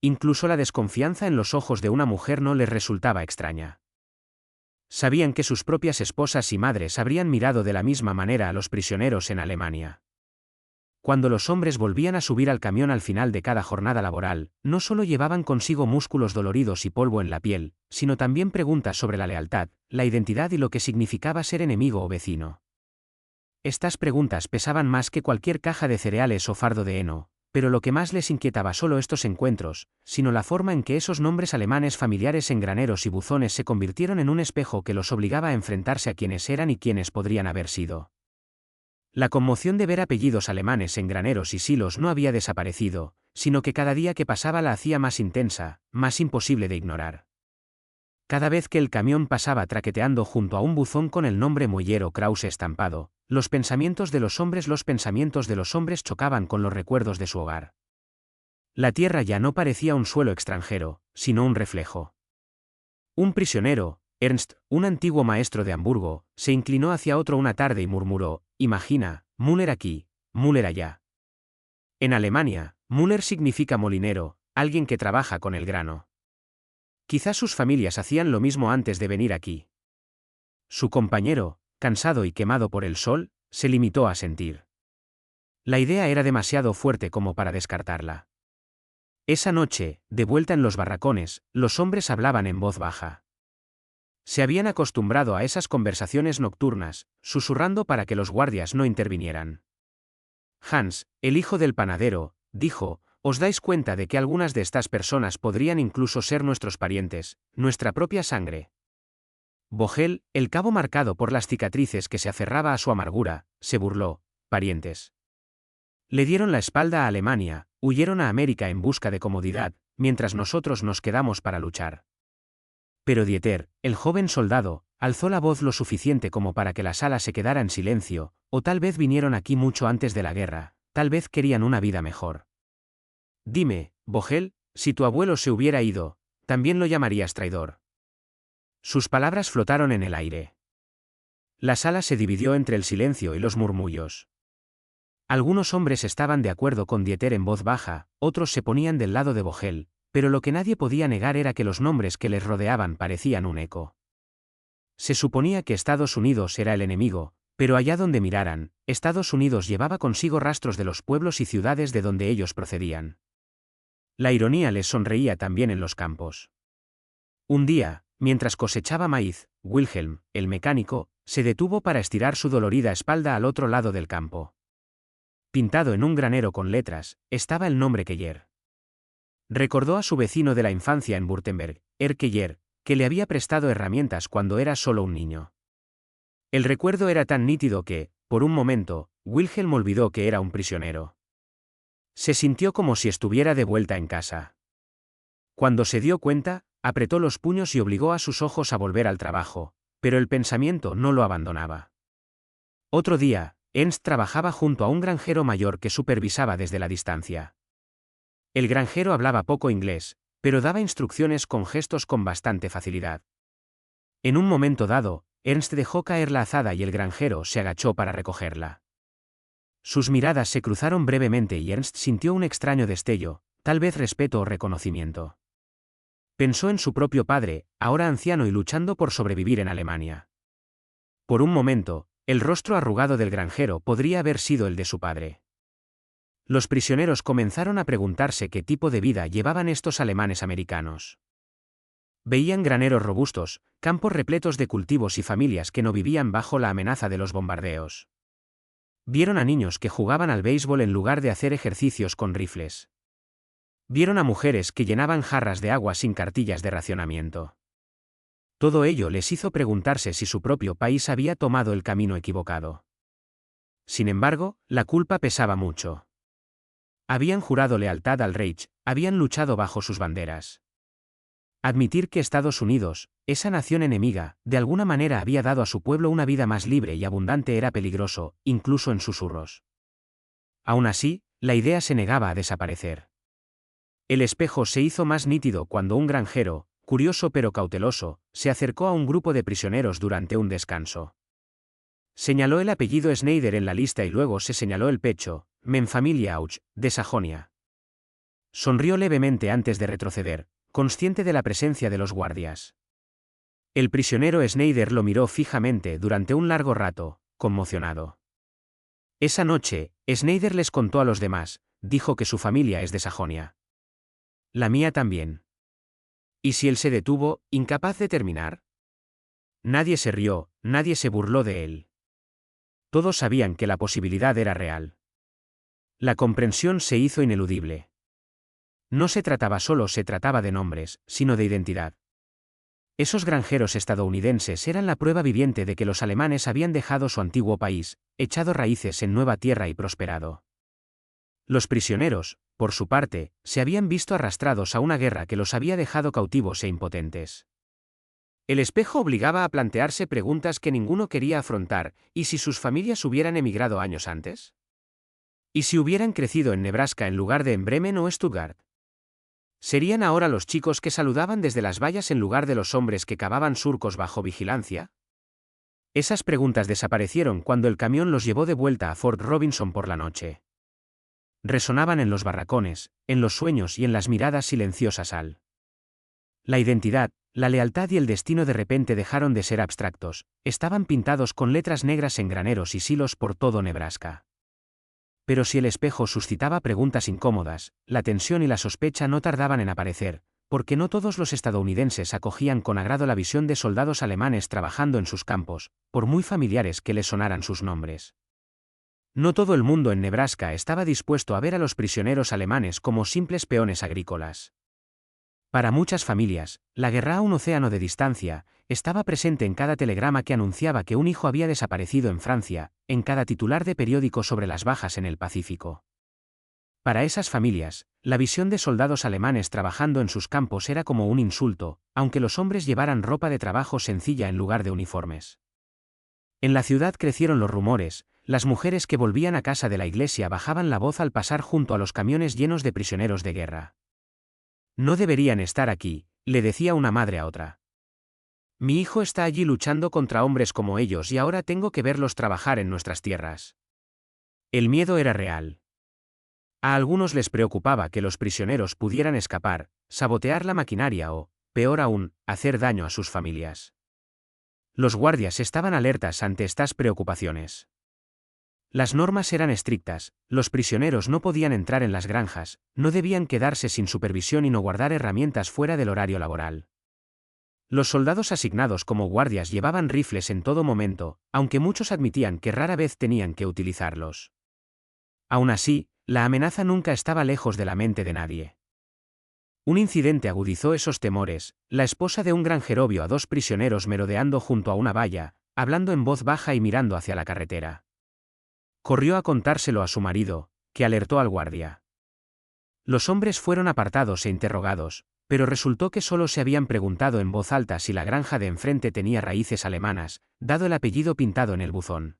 Speaker 1: Incluso la desconfianza en los ojos de una mujer no les resultaba extraña. Sabían que sus propias esposas y madres habrían mirado de la misma manera a los prisioneros en Alemania. Cuando los hombres volvían a subir al camión al final de cada jornada laboral, no solo llevaban consigo músculos doloridos y polvo en la piel, sino también preguntas sobre la lealtad, la identidad y lo que significaba ser enemigo o vecino. Estas preguntas pesaban más que cualquier caja de cereales o fardo de heno, pero lo que más les inquietaba solo estos encuentros, sino la forma en que esos nombres alemanes familiares en graneros y buzones se convirtieron en un espejo que los obligaba a enfrentarse a quienes eran y quienes podrían haber sido. La conmoción de ver apellidos alemanes en graneros y silos no había desaparecido, sino que cada día que pasaba la hacía más intensa, más imposible de ignorar. Cada vez que el camión pasaba traqueteando junto a un buzón con el nombre Mueller o Krause estampado, los pensamientos de los hombres chocaban con los recuerdos de su hogar. La tierra ya no parecía un suelo extranjero, sino un reflejo. Un prisionero, Ernst, un antiguo maestro de Hamburgo, se inclinó hacia otro una tarde y murmuró: «Imagina, Müller aquí, Müller allá». En Alemania, Müller significa molinero, alguien que trabaja con el grano. Quizás sus familias hacían lo mismo antes de venir aquí. Su compañero, cansado y quemado por el sol, se limitó a sentir. La idea era demasiado fuerte como para descartarla. Esa noche, de vuelta en los barracones, los hombres hablaban en voz baja. Se habían acostumbrado a esas conversaciones nocturnas, susurrando para que los guardias no intervinieran. Hans, el hijo del panadero, dijo: «¿Os dais cuenta de que algunas de estas personas podrían incluso ser nuestros parientes, nuestra propia sangre?» Vogel, el cabo marcado por las cicatrices que se aferraba a su amargura, se burló: «Parientes». Le dieron la espalda a Alemania, huyeron a América en busca de comodidad, mientras nosotros nos quedamos para luchar. Pero Dieter, el joven soldado, alzó la voz lo suficiente como para que la sala se quedara en silencio, o tal vez vinieron aquí mucho antes de la guerra, tal vez querían una vida mejor. Dime, Vogel, si tu abuelo se hubiera ido, ¿también lo llamarías traidor? Sus palabras flotaron en el aire. La sala se dividió entre el silencio y los murmullos. Algunos hombres estaban de acuerdo con Dieter en voz baja, otros se ponían del lado de Vogel, pero lo que nadie podía negar era que los nombres que les rodeaban parecían un eco. Se suponía que Estados Unidos era el enemigo, pero allá donde miraran, Estados Unidos llevaba consigo rastros de los pueblos y ciudades de donde ellos procedían. La ironía les sonreía también en los campos. Un día, mientras cosechaba maíz, Wilhelm, el mecánico, se detuvo para estirar su dolorida espalda al otro lado del campo. Pintado en un granero con letras, estaba el nombre Keller. Recordó a su vecino de la infancia en Württemberg, Keller, que le había prestado herramientas cuando era solo un niño. El recuerdo era tan nítido que, por un momento, Wilhelm olvidó que era un prisionero. Se sintió como si estuviera de vuelta en casa. Cuando se dio cuenta, apretó los puños y obligó a sus ojos a volver al trabajo, pero el pensamiento no lo abandonaba. Otro día, Ernst trabajaba junto a un granjero mayor que supervisaba desde la distancia. El granjero hablaba poco inglés, pero daba instrucciones con gestos con bastante facilidad. En un momento dado, Ernst dejó caer la azada y el granjero se agachó para recogerla. Sus miradas se cruzaron brevemente y Ernst sintió un extraño destello, tal vez respeto o reconocimiento. Pensó en su propio padre, ahora anciano y luchando por sobrevivir en Alemania. Por un momento, el rostro arrugado del granjero podría haber sido el de su padre. Los prisioneros comenzaron a preguntarse qué tipo de vida llevaban estos alemanes americanos. Veían graneros robustos, campos repletos de cultivos y familias que no vivían bajo la amenaza de los bombardeos. Vieron a niños que jugaban al béisbol en lugar de hacer ejercicios con rifles. Vieron a mujeres que llenaban jarras de agua sin cartillas de racionamiento. Todo ello les hizo preguntarse si su propio país había tomado el camino equivocado. Sin embargo, la culpa pesaba mucho. Habían jurado lealtad al Reich, habían luchado bajo sus banderas. Admitir que Estados Unidos, esa nación enemiga, de alguna manera había dado a su pueblo una vida más libre y abundante era peligroso, incluso en susurros. Aún así, la idea se negaba a desaparecer. El espejo se hizo más nítido cuando un granjero, curioso pero cauteloso, se acercó a un grupo de prisioneros durante un descanso. Señaló el apellido Schneider en la lista y luego se señaló el pecho, Memfamilie Auch, de Sajonia. Sonrió levemente antes de retroceder, consciente de la presencia de los guardias. El prisionero Schneider lo miró fijamente durante un largo rato, conmocionado. Esa noche, Schneider les contó a los demás, dijo que su familia es de Sajonia. La mía también. ¿Y si él se detuvo, incapaz de terminar? Nadie se rió, nadie se burló de él. Todos sabían que la posibilidad era real. La comprensión se hizo ineludible. No se trataba de nombres, sino de identidad. Esos granjeros estadounidenses eran la prueba viviente de que los alemanes habían dejado su antiguo país, echado raíces en nueva tierra y prosperado. Los prisioneros, por su parte, se habían visto arrastrados a una guerra que los había dejado cautivos e impotentes. El espejo obligaba a plantearse preguntas que ninguno quería afrontar, ¿y si sus familias hubieran emigrado años antes? ¿Y si hubieran crecido en Nebraska en lugar de en Bremen o Stuttgart? ¿Serían ahora los chicos que saludaban desde las vallas en lugar de los hombres que cavaban surcos bajo vigilancia? Esas preguntas desaparecieron cuando el camión los llevó de vuelta a Fort Robinson por la noche. Resonaban en los barracones, en los sueños y en las miradas silenciosas al. La identidad, la lealtad y el destino de repente dejaron de ser abstractos, estaban pintados con letras negras en graneros y silos por todo Nebraska. Pero si el espejo suscitaba preguntas incómodas, la tensión y la sospecha no tardaban en aparecer, porque no todos los estadounidenses acogían con agrado la visión de soldados alemanes trabajando en sus campos, por muy familiares que les sonaran sus nombres. No todo el mundo en Nebraska estaba dispuesto a ver a los prisioneros alemanes como simples peones agrícolas. Para muchas familias, la guerra a un océano de distancia, estaba presente en cada telegrama que anunciaba que un hijo había desaparecido en Francia, en cada titular de periódico sobre las bajas en el Pacífico. Para esas familias, la visión de soldados alemanes trabajando en sus campos era como un insulto, aunque los hombres llevaran ropa de trabajo sencilla en lugar de uniformes. En la ciudad crecieron los rumores, las mujeres que volvían a casa de la iglesia bajaban la voz al pasar junto a los camiones llenos de prisioneros de guerra. No deberían estar aquí, le decía una madre a otra. Mi hijo está allí luchando contra hombres como ellos y ahora tengo que verlos trabajar en nuestras tierras. El miedo era real. A algunos les preocupaba que los prisioneros pudieran escapar, sabotear la maquinaria o, peor aún, hacer daño a sus familias. Los guardias estaban alertas ante estas preocupaciones. Las normas eran estrictas, los prisioneros no podían entrar en las granjas, no debían quedarse sin supervisión y no guardar herramientas fuera del horario laboral. Los soldados asignados como guardias llevaban rifles en todo momento, aunque muchos admitían que rara vez tenían que utilizarlos. Aún así, la amenaza nunca estaba lejos de la mente de nadie. Un incidente agudizó esos temores, la esposa de un granjero vio a dos prisioneros merodeando junto a una valla, hablando en voz baja y mirando hacia la carretera. Corrió a contárselo a su marido, que alertó al guardia. Los hombres fueron apartados e interrogados, pero resultó que solo se habían preguntado en voz alta si la granja de enfrente tenía raíces alemanas, dado el apellido pintado en el buzón.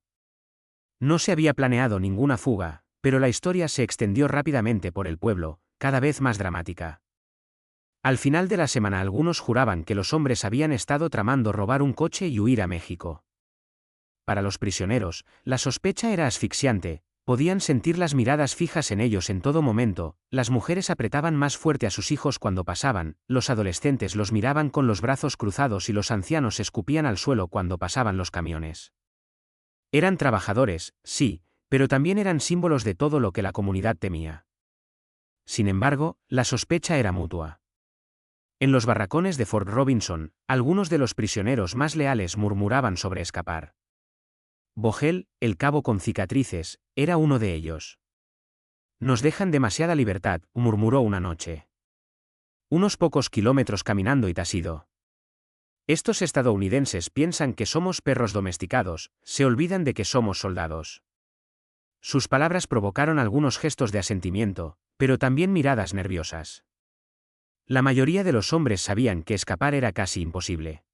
Speaker 1: No se había planeado ninguna fuga, pero la historia se extendió rápidamente por el pueblo, cada vez más dramática. Al final de la semana algunos juraban que los hombres habían estado tramando robar un coche y huir a México. Para los prisioneros, la sospecha era asfixiante, podían sentir las miradas fijas en ellos en todo momento, las mujeres apretaban más fuerte a sus hijos cuando pasaban, los adolescentes los miraban con los brazos cruzados y los ancianos escupían al suelo cuando pasaban los camiones. Eran trabajadores, sí, pero también eran símbolos de todo lo que la comunidad temía. Sin embargo, la sospecha era mutua. En los barracones de Fort Robinson, algunos de los prisioneros más leales murmuraban sobre escapar. Vogel, el cabo con cicatrices, era uno de ellos. Nos dejan demasiada libertad, murmuró una noche. Unos pocos kilómetros caminando y Tasido. Estos estadounidenses piensan que somos perros domesticados, se olvidan de que somos soldados. Sus palabras provocaron algunos gestos de asentimiento, pero también miradas nerviosas. La mayoría de los hombres sabían que escapar era casi imposible.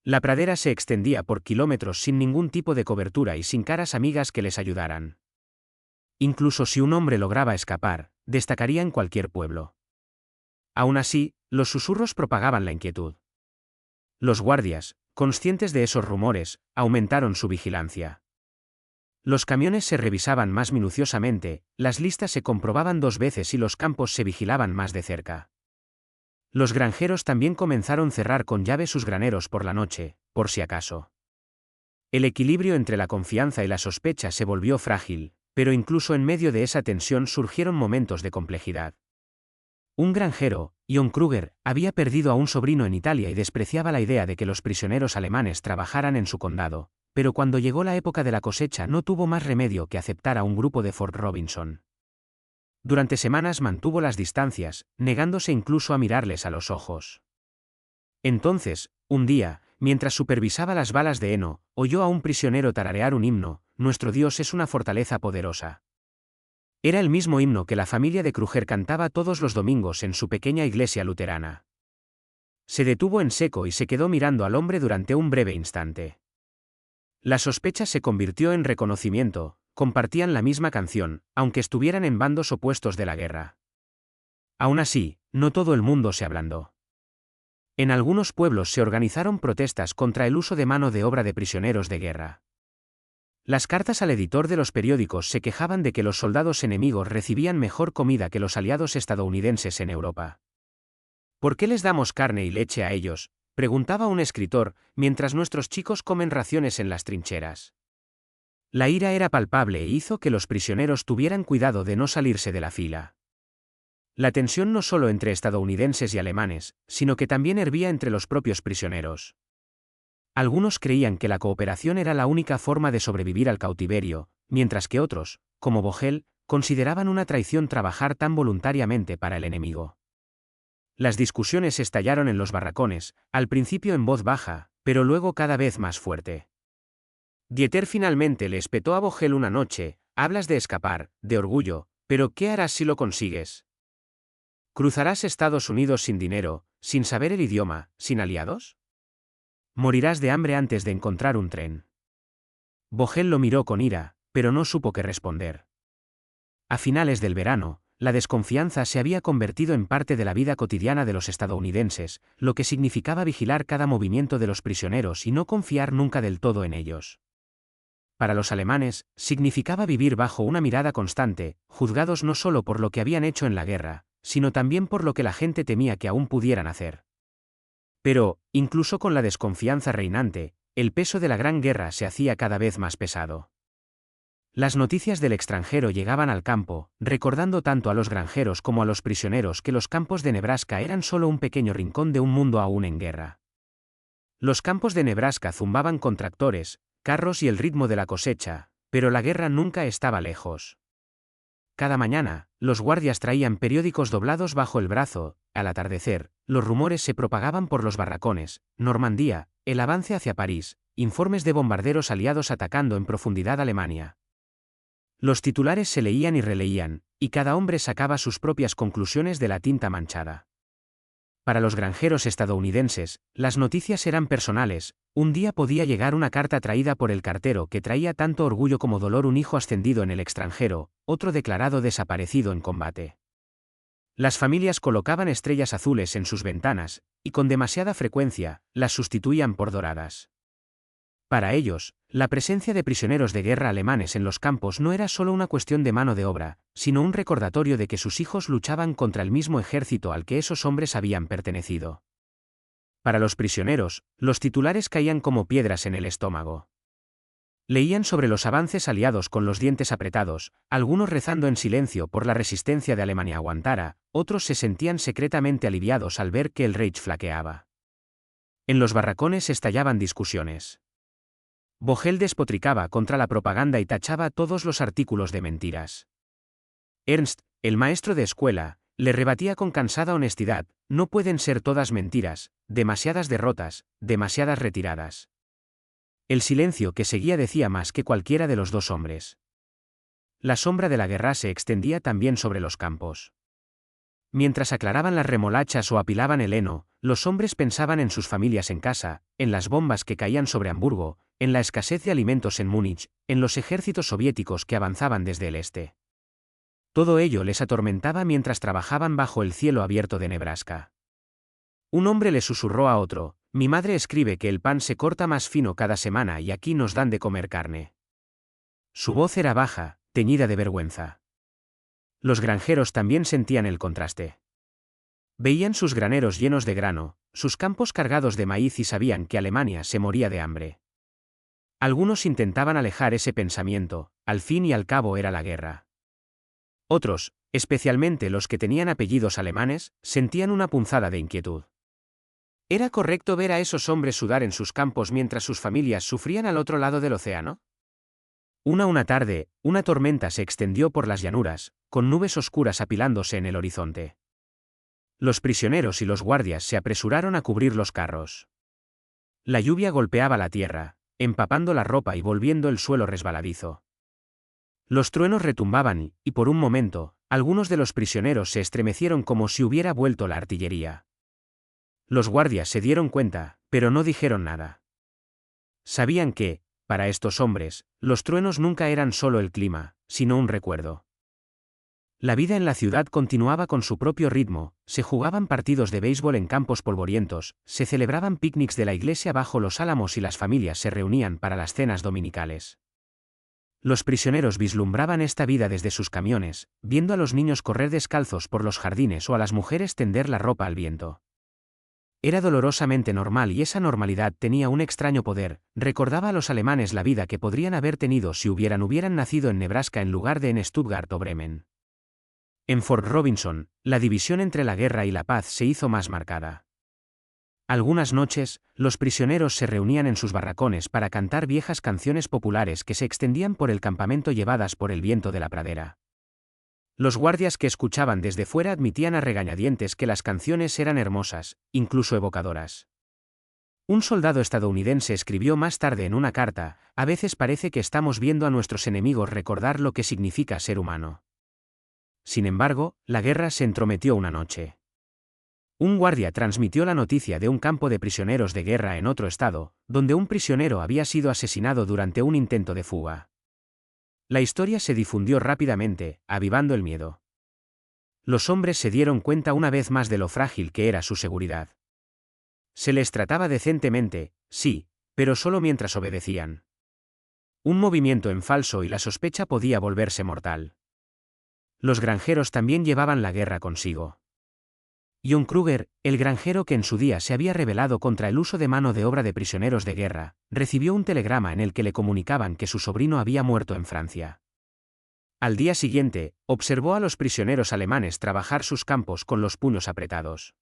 Speaker 1: La pradera se extendía por kilómetros sin ningún tipo de cobertura y sin caras amigas que les ayudaran. Incluso si un hombre lograba escapar, destacaría en cualquier pueblo. Aún así, los susurros propagaban la inquietud. Los guardias, conscientes de esos rumores, aumentaron su vigilancia. Los camiones se revisaban más minuciosamente, las listas se comprobaban 2 veces y los campos se vigilaban más de cerca. Los granjeros también comenzaron a cerrar con llave sus graneros por la noche, por si acaso. El equilibrio entre la confianza y la sospecha se volvió frágil, pero incluso en medio de esa tensión surgieron momentos de complejidad. Un granjero, John Kruger, había perdido a un sobrino en Italia y despreciaba la idea de que los prisioneros alemanes trabajaran en su condado, pero cuando llegó la época de la cosecha no tuvo más remedio que aceptar a un grupo de Fort Robinson. Durante semanas mantuvo las distancias, negándose incluso a mirarles a los ojos. Entonces, un día, mientras supervisaba las balas de heno, oyó a un prisionero tararear un himno: «Nuestro Dios es una fortaleza poderosa». Era el mismo himno que la familia de Kruger cantaba todos los domingos en su pequeña iglesia luterana. Se detuvo en seco y se quedó mirando al hombre durante un breve instante. La sospecha se convirtió en reconocimiento, compartían la misma canción, aunque estuvieran en bandos opuestos de la guerra. Aún así, no todo el mundo se ablandó. En algunos pueblos se organizaron protestas contra el uso de mano de obra de prisioneros de guerra. Las cartas al editor de los periódicos se quejaban de que los soldados enemigos recibían mejor comida que los aliados estadounidenses en Europa. ¿Por qué les damos carne y leche a ellos?, preguntaba un escritor, mientras nuestros chicos comen raciones en las trincheras. La ira era palpable e hizo que los prisioneros tuvieran cuidado de no salirse de la fila. La tensión no solo entre estadounidenses y alemanes, sino que también hervía entre los propios prisioneros. Algunos creían que la cooperación era la única forma de sobrevivir al cautiverio, mientras que otros, como Vogel, consideraban una traición trabajar tan voluntariamente para el enemigo. Las discusiones estallaron en los barracones, al principio en voz baja, pero luego cada vez más fuerte. Dieter finalmente le espetó a Vogel una noche: «Hablas de escapar, de orgullo, pero ¿qué harás si lo consigues? ¿Cruzarás Estados Unidos sin dinero, sin saber el idioma, sin aliados? Morirás de hambre antes de encontrar un tren». Vogel lo miró con ira, pero no supo qué responder. A finales del verano, la desconfianza se había convertido en parte de la vida cotidiana de los estadounidenses, lo que significaba vigilar cada movimiento de los prisioneros y no confiar nunca del todo en ellos. Para los alemanes, significaba vivir bajo una mirada constante, juzgados no solo por lo que habían hecho en la guerra, sino también por lo que la gente temía que aún pudieran hacer. Pero, incluso con la desconfianza reinante, el peso de la Gran Guerra se hacía cada vez más pesado. Las noticias del extranjero llegaban al campo, recordando tanto a los granjeros como a los prisioneros que los campos de Nebraska eran solo un pequeño rincón de un mundo aún en guerra. Los campos de Nebraska zumbaban con tractores, carros y el ritmo de la cosecha, pero la guerra nunca estaba lejos. Cada mañana, los guardias traían periódicos doblados bajo el brazo. Al atardecer, los rumores se propagaban por los barracones: Normandía, el avance hacia París, informes de bombarderos aliados atacando en profundidad Alemania. Los titulares se leían y releían, y cada hombre sacaba sus propias conclusiones de la tinta manchada. Para los granjeros estadounidenses, las noticias eran personales. Un día podía llegar una carta traída por el cartero que traía tanto orgullo como dolor: un hijo ascendido en el extranjero, otro declarado desaparecido en combate. Las familias colocaban estrellas azules en sus ventanas, y con demasiada frecuencia, las sustituían por doradas. Para ellos, la presencia de prisioneros de guerra alemanes en los campos no era solo una cuestión de mano de obra, sino un recordatorio de que sus hijos luchaban contra el mismo ejército al que esos hombres habían pertenecido. Para los prisioneros, los titulares caían como piedras en el estómago. Leían sobre los avances aliados con los dientes apretados, algunos rezando en silencio por la resistencia de Alemania aguantara, otros se sentían secretamente aliviados al ver que el Reich flaqueaba. En los barracones estallaban discusiones. Vogel despotricaba contra la propaganda y tachaba todos los artículos de mentiras. Ernst, el maestro de escuela, le rebatía con cansada honestidad: no pueden ser todas mentiras, demasiadas derrotas, demasiadas retiradas. El silencio que seguía decía más que cualquiera de los dos hombres. La sombra de la guerra se extendía también sobre los campos. Mientras aclaraban las remolachas o apilaban el heno, los hombres pensaban en sus familias en casa, en las bombas que caían sobre Hamburgo, en la escasez de alimentos en Múnich, en los ejércitos soviéticos que avanzaban desde el este. Todo ello les atormentaba mientras trabajaban bajo el cielo abierto de Nebraska. Un hombre le susurró a otro: «Mi madre escribe que el pan se corta más fino cada semana y aquí nos dan de comer carne». Su voz era baja, teñida de vergüenza. Los granjeros también sentían el contraste. Veían sus graneros llenos de grano, sus campos cargados de maíz y sabían que Alemania se moría de hambre. Algunos intentaban alejar ese pensamiento, al fin y al cabo era la guerra. Otros, especialmente los que tenían apellidos alemanes, sentían una punzada de inquietud. ¿Era correcto ver a esos hombres sudar en sus campos mientras sus familias sufrían al otro lado del océano? Una tarde, una tormenta se extendió por las llanuras, con nubes oscuras apilándose en el horizonte. Los prisioneros y los guardias se apresuraron a cubrir los carros. La lluvia golpeaba la tierra, empapando la ropa y volviendo el suelo resbaladizo. Los truenos retumbaban y, por un momento, algunos de los prisioneros se estremecieron como si hubiera vuelto la artillería. Los guardias se dieron cuenta, pero no dijeron nada. Sabían que, para estos hombres, los truenos nunca eran solo el clima, sino un recuerdo. La vida en la ciudad continuaba con su propio ritmo, se jugaban partidos de béisbol en campos polvorientos, se celebraban picnics de la iglesia bajo los álamos y las familias se reunían para las cenas dominicales. Los prisioneros vislumbraban esta vida desde sus camiones, viendo a los niños correr descalzos por los jardines o a las mujeres tender la ropa al viento. Era dolorosamente normal y esa normalidad tenía un extraño poder, recordaba a los alemanes la vida que podrían haber tenido si hubieran nacido en Nebraska en lugar de en Stuttgart o Bremen. En Fort Robinson, la división entre la guerra y la paz se hizo más marcada. Algunas noches, los prisioneros se reunían en sus barracones para cantar viejas canciones populares que se extendían por el campamento llevadas por el viento de la pradera. Los guardias que escuchaban desde fuera admitían a regañadientes que las canciones eran hermosas, incluso evocadoras. Un soldado estadounidense escribió más tarde en una carta: «A veces parece que estamos viendo a nuestros enemigos recordar lo que significa ser humano». Sin embargo, la guerra se entrometió una noche. Un guardia transmitió la noticia de un campo de prisioneros de guerra en otro estado, donde un prisionero había sido asesinado durante un intento de fuga. La historia se difundió rápidamente, avivando el miedo. Los hombres se dieron cuenta una vez más de lo frágil que era su seguridad. Se les trataba decentemente, sí, pero solo mientras obedecían. Un movimiento en falso y la sospecha podía volverse mortal. Los granjeros también llevaban la guerra consigo. John Kruger, el granjero que en su día se había rebelado contra el uso de mano de obra de prisioneros de guerra, recibió un telegrama en el que le comunicaban que su sobrino había muerto en Francia. Al día siguiente, observó a los prisioneros alemanes trabajar sus campos con los puños apretados.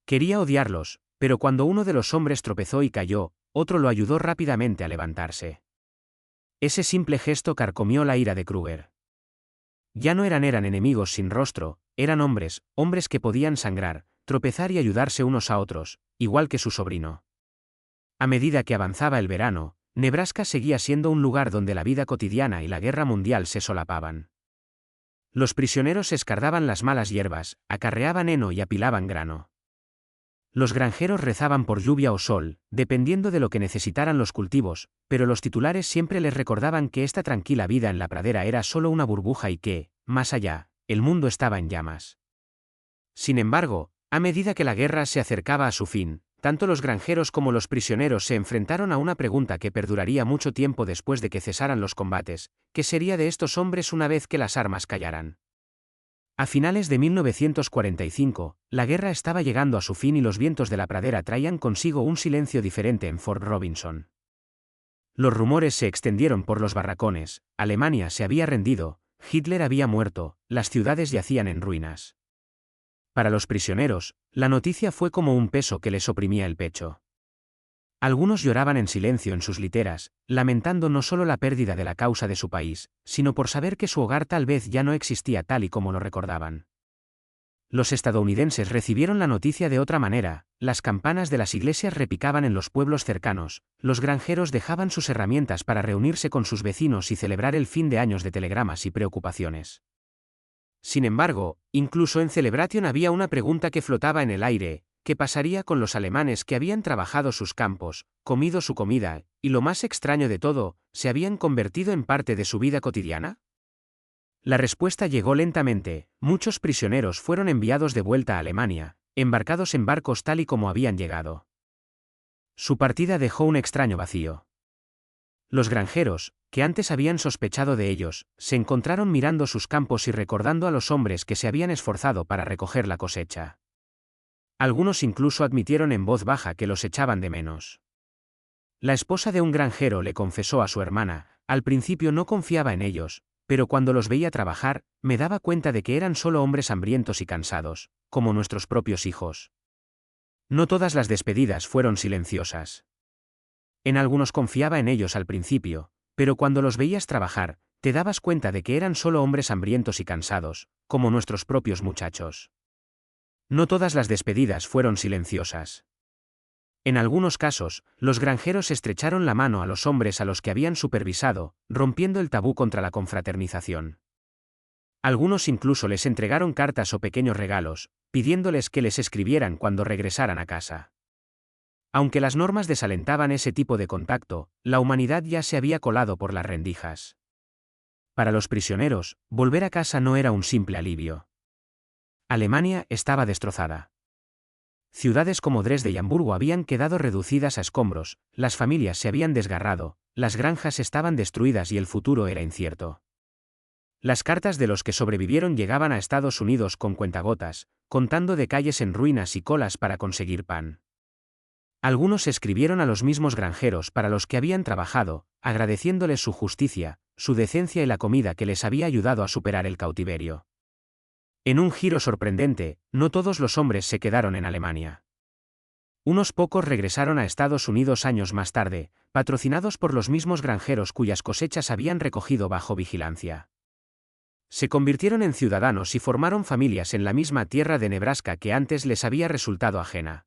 Speaker 1: Quería odiarlos, pero cuando uno de los hombres tropezó y cayó, otro lo ayudó rápidamente a levantarse. Ese simple gesto carcomió la ira de Kruger. Ya no eran enemigos sin rostro, eran hombres que podían sangrar, tropezar y ayudarse unos a otros, igual que su sobrino. A medida que avanzaba el verano, Nebraska seguía siendo un lugar donde la vida cotidiana y la guerra mundial se solapaban. Los prisioneros escardaban las malas hierbas, acarreaban heno y apilaban grano. Los granjeros rezaban por lluvia o sol, dependiendo de lo que necesitaran los cultivos, pero los titulares siempre les recordaban que esta tranquila vida en la pradera era solo una burbuja y que, más allá, el mundo estaba en llamas. Sin embargo, a medida que la guerra se acercaba a su fin, tanto los granjeros como los prisioneros se enfrentaron a una pregunta que perduraría mucho tiempo después de que cesaran los combates: ¿qué sería de estos hombres una vez que las armas callaran? A finales de 1945, la guerra estaba llegando a su fin y los vientos de la pradera traían consigo un silencio diferente en Fort Robinson. Los rumores se extendieron por los barracones: Alemania se había rendido, Hitler había muerto, las ciudades yacían en ruinas. Para los prisioneros, la noticia fue como un peso que les oprimía el pecho. Algunos lloraban en silencio en sus literas, lamentando no solo la pérdida de la causa de su país, sino por saber que su hogar tal vez ya no existía tal y como lo recordaban. Los estadounidenses recibieron la noticia de otra manera: las campanas de las iglesias repicaban en los pueblos cercanos, los granjeros dejaban sus herramientas para reunirse con sus vecinos y celebrar el fin de años de telegramas y preocupaciones. Sin embargo, incluso en Celebration había una pregunta que flotaba en el aire: ¿qué pasaría con los alemanes que habían trabajado sus campos, comido su comida, y lo más extraño de todo, se habían convertido en parte de su vida cotidiana? La respuesta llegó lentamente: muchos prisioneros fueron enviados de vuelta a Alemania, embarcados en barcos tal y como habían llegado. Su partida dejó un extraño vacío. Los granjeros, que antes habían sospechado de ellos, se encontraron mirando sus campos y recordando a los hombres que se habían esforzado para recoger la cosecha. Algunos incluso admitieron en voz baja que los echaban de menos. La esposa de un granjero le confesó a su hermana: al principio no confiaba en ellos, pero cuando los veía trabajar, me daba cuenta de que eran solo hombres hambrientos y cansados, como nuestros propios hijos. No todas las despedidas fueron silenciosas. En algunos confiaba en ellos al principio, pero cuando los veías trabajar, te dabas cuenta de que eran solo hombres hambrientos y cansados, como nuestros propios muchachos. No todas las despedidas fueron silenciosas. En algunos casos, los granjeros estrecharon la mano a los hombres a los que habían supervisado, rompiendo el tabú contra la confraternización. Algunos incluso les entregaron cartas o pequeños regalos, pidiéndoles que les escribieran cuando regresaran a casa. Aunque las normas desalentaban ese tipo de contacto, la humanidad ya se había colado por las rendijas. Para los prisioneros, volver a casa no era un simple alivio. Alemania estaba destrozada. Ciudades como Dresde y Hamburgo habían quedado reducidas a escombros, las familias se habían desgarrado, las granjas estaban destruidas y el futuro era incierto. Las cartas de los que sobrevivieron llegaban a Estados Unidos con cuentagotas, contando de calles en ruinas y colas para conseguir pan. Algunos escribieron a los mismos granjeros para los que habían trabajado, agradeciéndoles su justicia, su decencia y la comida que les había ayudado a superar el cautiverio. En un giro sorprendente, no todos los hombres se quedaron en Alemania. Unos pocos regresaron a Estados Unidos años más tarde, patrocinados por los mismos granjeros cuyas cosechas habían recogido bajo vigilancia. Se convirtieron en ciudadanos y formaron familias en la misma tierra de Nebraska que antes les había resultado ajena.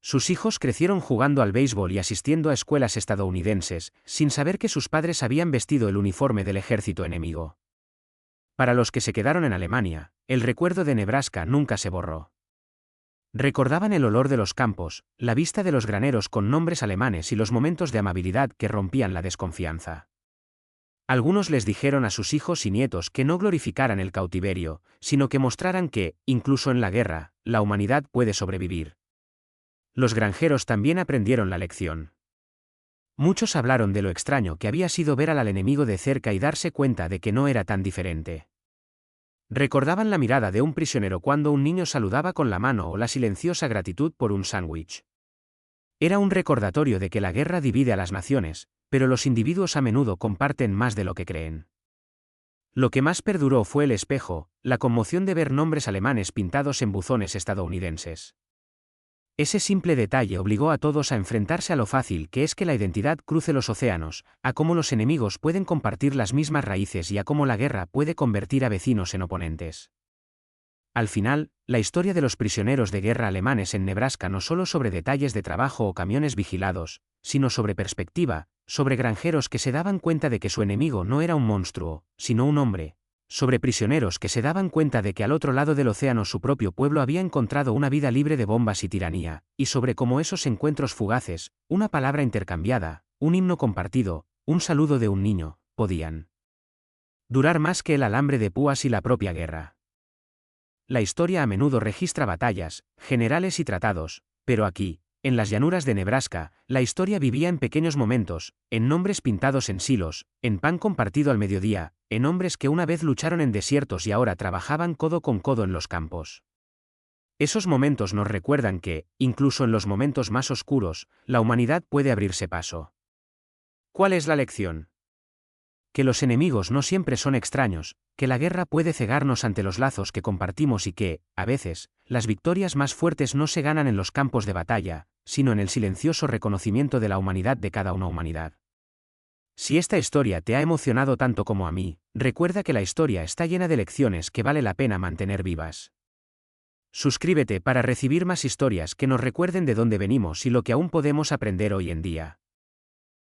Speaker 1: Sus hijos crecieron jugando al béisbol y asistiendo a escuelas estadounidenses, sin saber que sus padres habían vestido el uniforme del ejército enemigo. Para los que se quedaron en Alemania, el recuerdo de Nebraska nunca se borró. Recordaban el olor de los campos, la vista de los graneros con nombres alemanes y los momentos de amabilidad que rompían la desconfianza. Algunos les dijeron a sus hijos y nietos que no glorificaran el cautiverio, sino que mostraran que, incluso en la guerra, la humanidad puede sobrevivir. Los granjeros también aprendieron la lección. Muchos hablaron de lo extraño que había sido ver al enemigo de cerca y darse cuenta de que no era tan diferente. Recordaban la mirada de un prisionero cuando un niño saludaba con la mano o la silenciosa gratitud por un sándwich. Era un recordatorio de que la guerra divide a las naciones, pero los individuos a menudo comparten más de lo que creen. Lo que más perduró fue el espejo, la conmoción de ver nombres alemanes pintados en buzones estadounidenses. Ese simple detalle obligó a todos a enfrentarse a lo fácil que es que la identidad cruce los océanos, a cómo los enemigos pueden compartir las mismas raíces y a cómo la guerra puede convertir a vecinos en oponentes. Al final, la historia de los prisioneros de guerra alemanes en Nebraska no solo sobre detalles de trabajo o camiones vigilados, sino sobre perspectiva, sobre granjeros que se daban cuenta de que su enemigo no era un monstruo, sino un hombre, sobre prisioneros que se daban cuenta de que al otro lado del océano su propio pueblo había encontrado una vida libre de bombas y tiranía, y sobre cómo esos encuentros fugaces, una palabra intercambiada, un himno compartido, un saludo de un niño, podían durar más que el alambre de púas y la propia guerra. La historia a menudo registra batallas, generales y tratados, pero aquí, en las llanuras de Nebraska, la historia vivía en pequeños momentos, en nombres pintados en silos, en pan compartido al mediodía, en hombres que una vez lucharon en desiertos y ahora trabajaban codo con codo en los campos. Esos momentos nos recuerdan que, incluso en los momentos más oscuros, la humanidad puede abrirse paso. ¿Cuál es la lección? Que los enemigos no siempre son extraños, que la guerra puede cegarnos ante los lazos que compartimos y que, a veces, las victorias más fuertes no se ganan en los campos de batalla, sino en el silencioso reconocimiento de la humanidad de cada una humanidad. Si esta historia te ha emocionado tanto como a mí, recuerda que la historia está llena de lecciones que vale la pena mantener vivas. Suscríbete para recibir más historias que nos recuerden de dónde venimos y lo que aún podemos aprender hoy en día.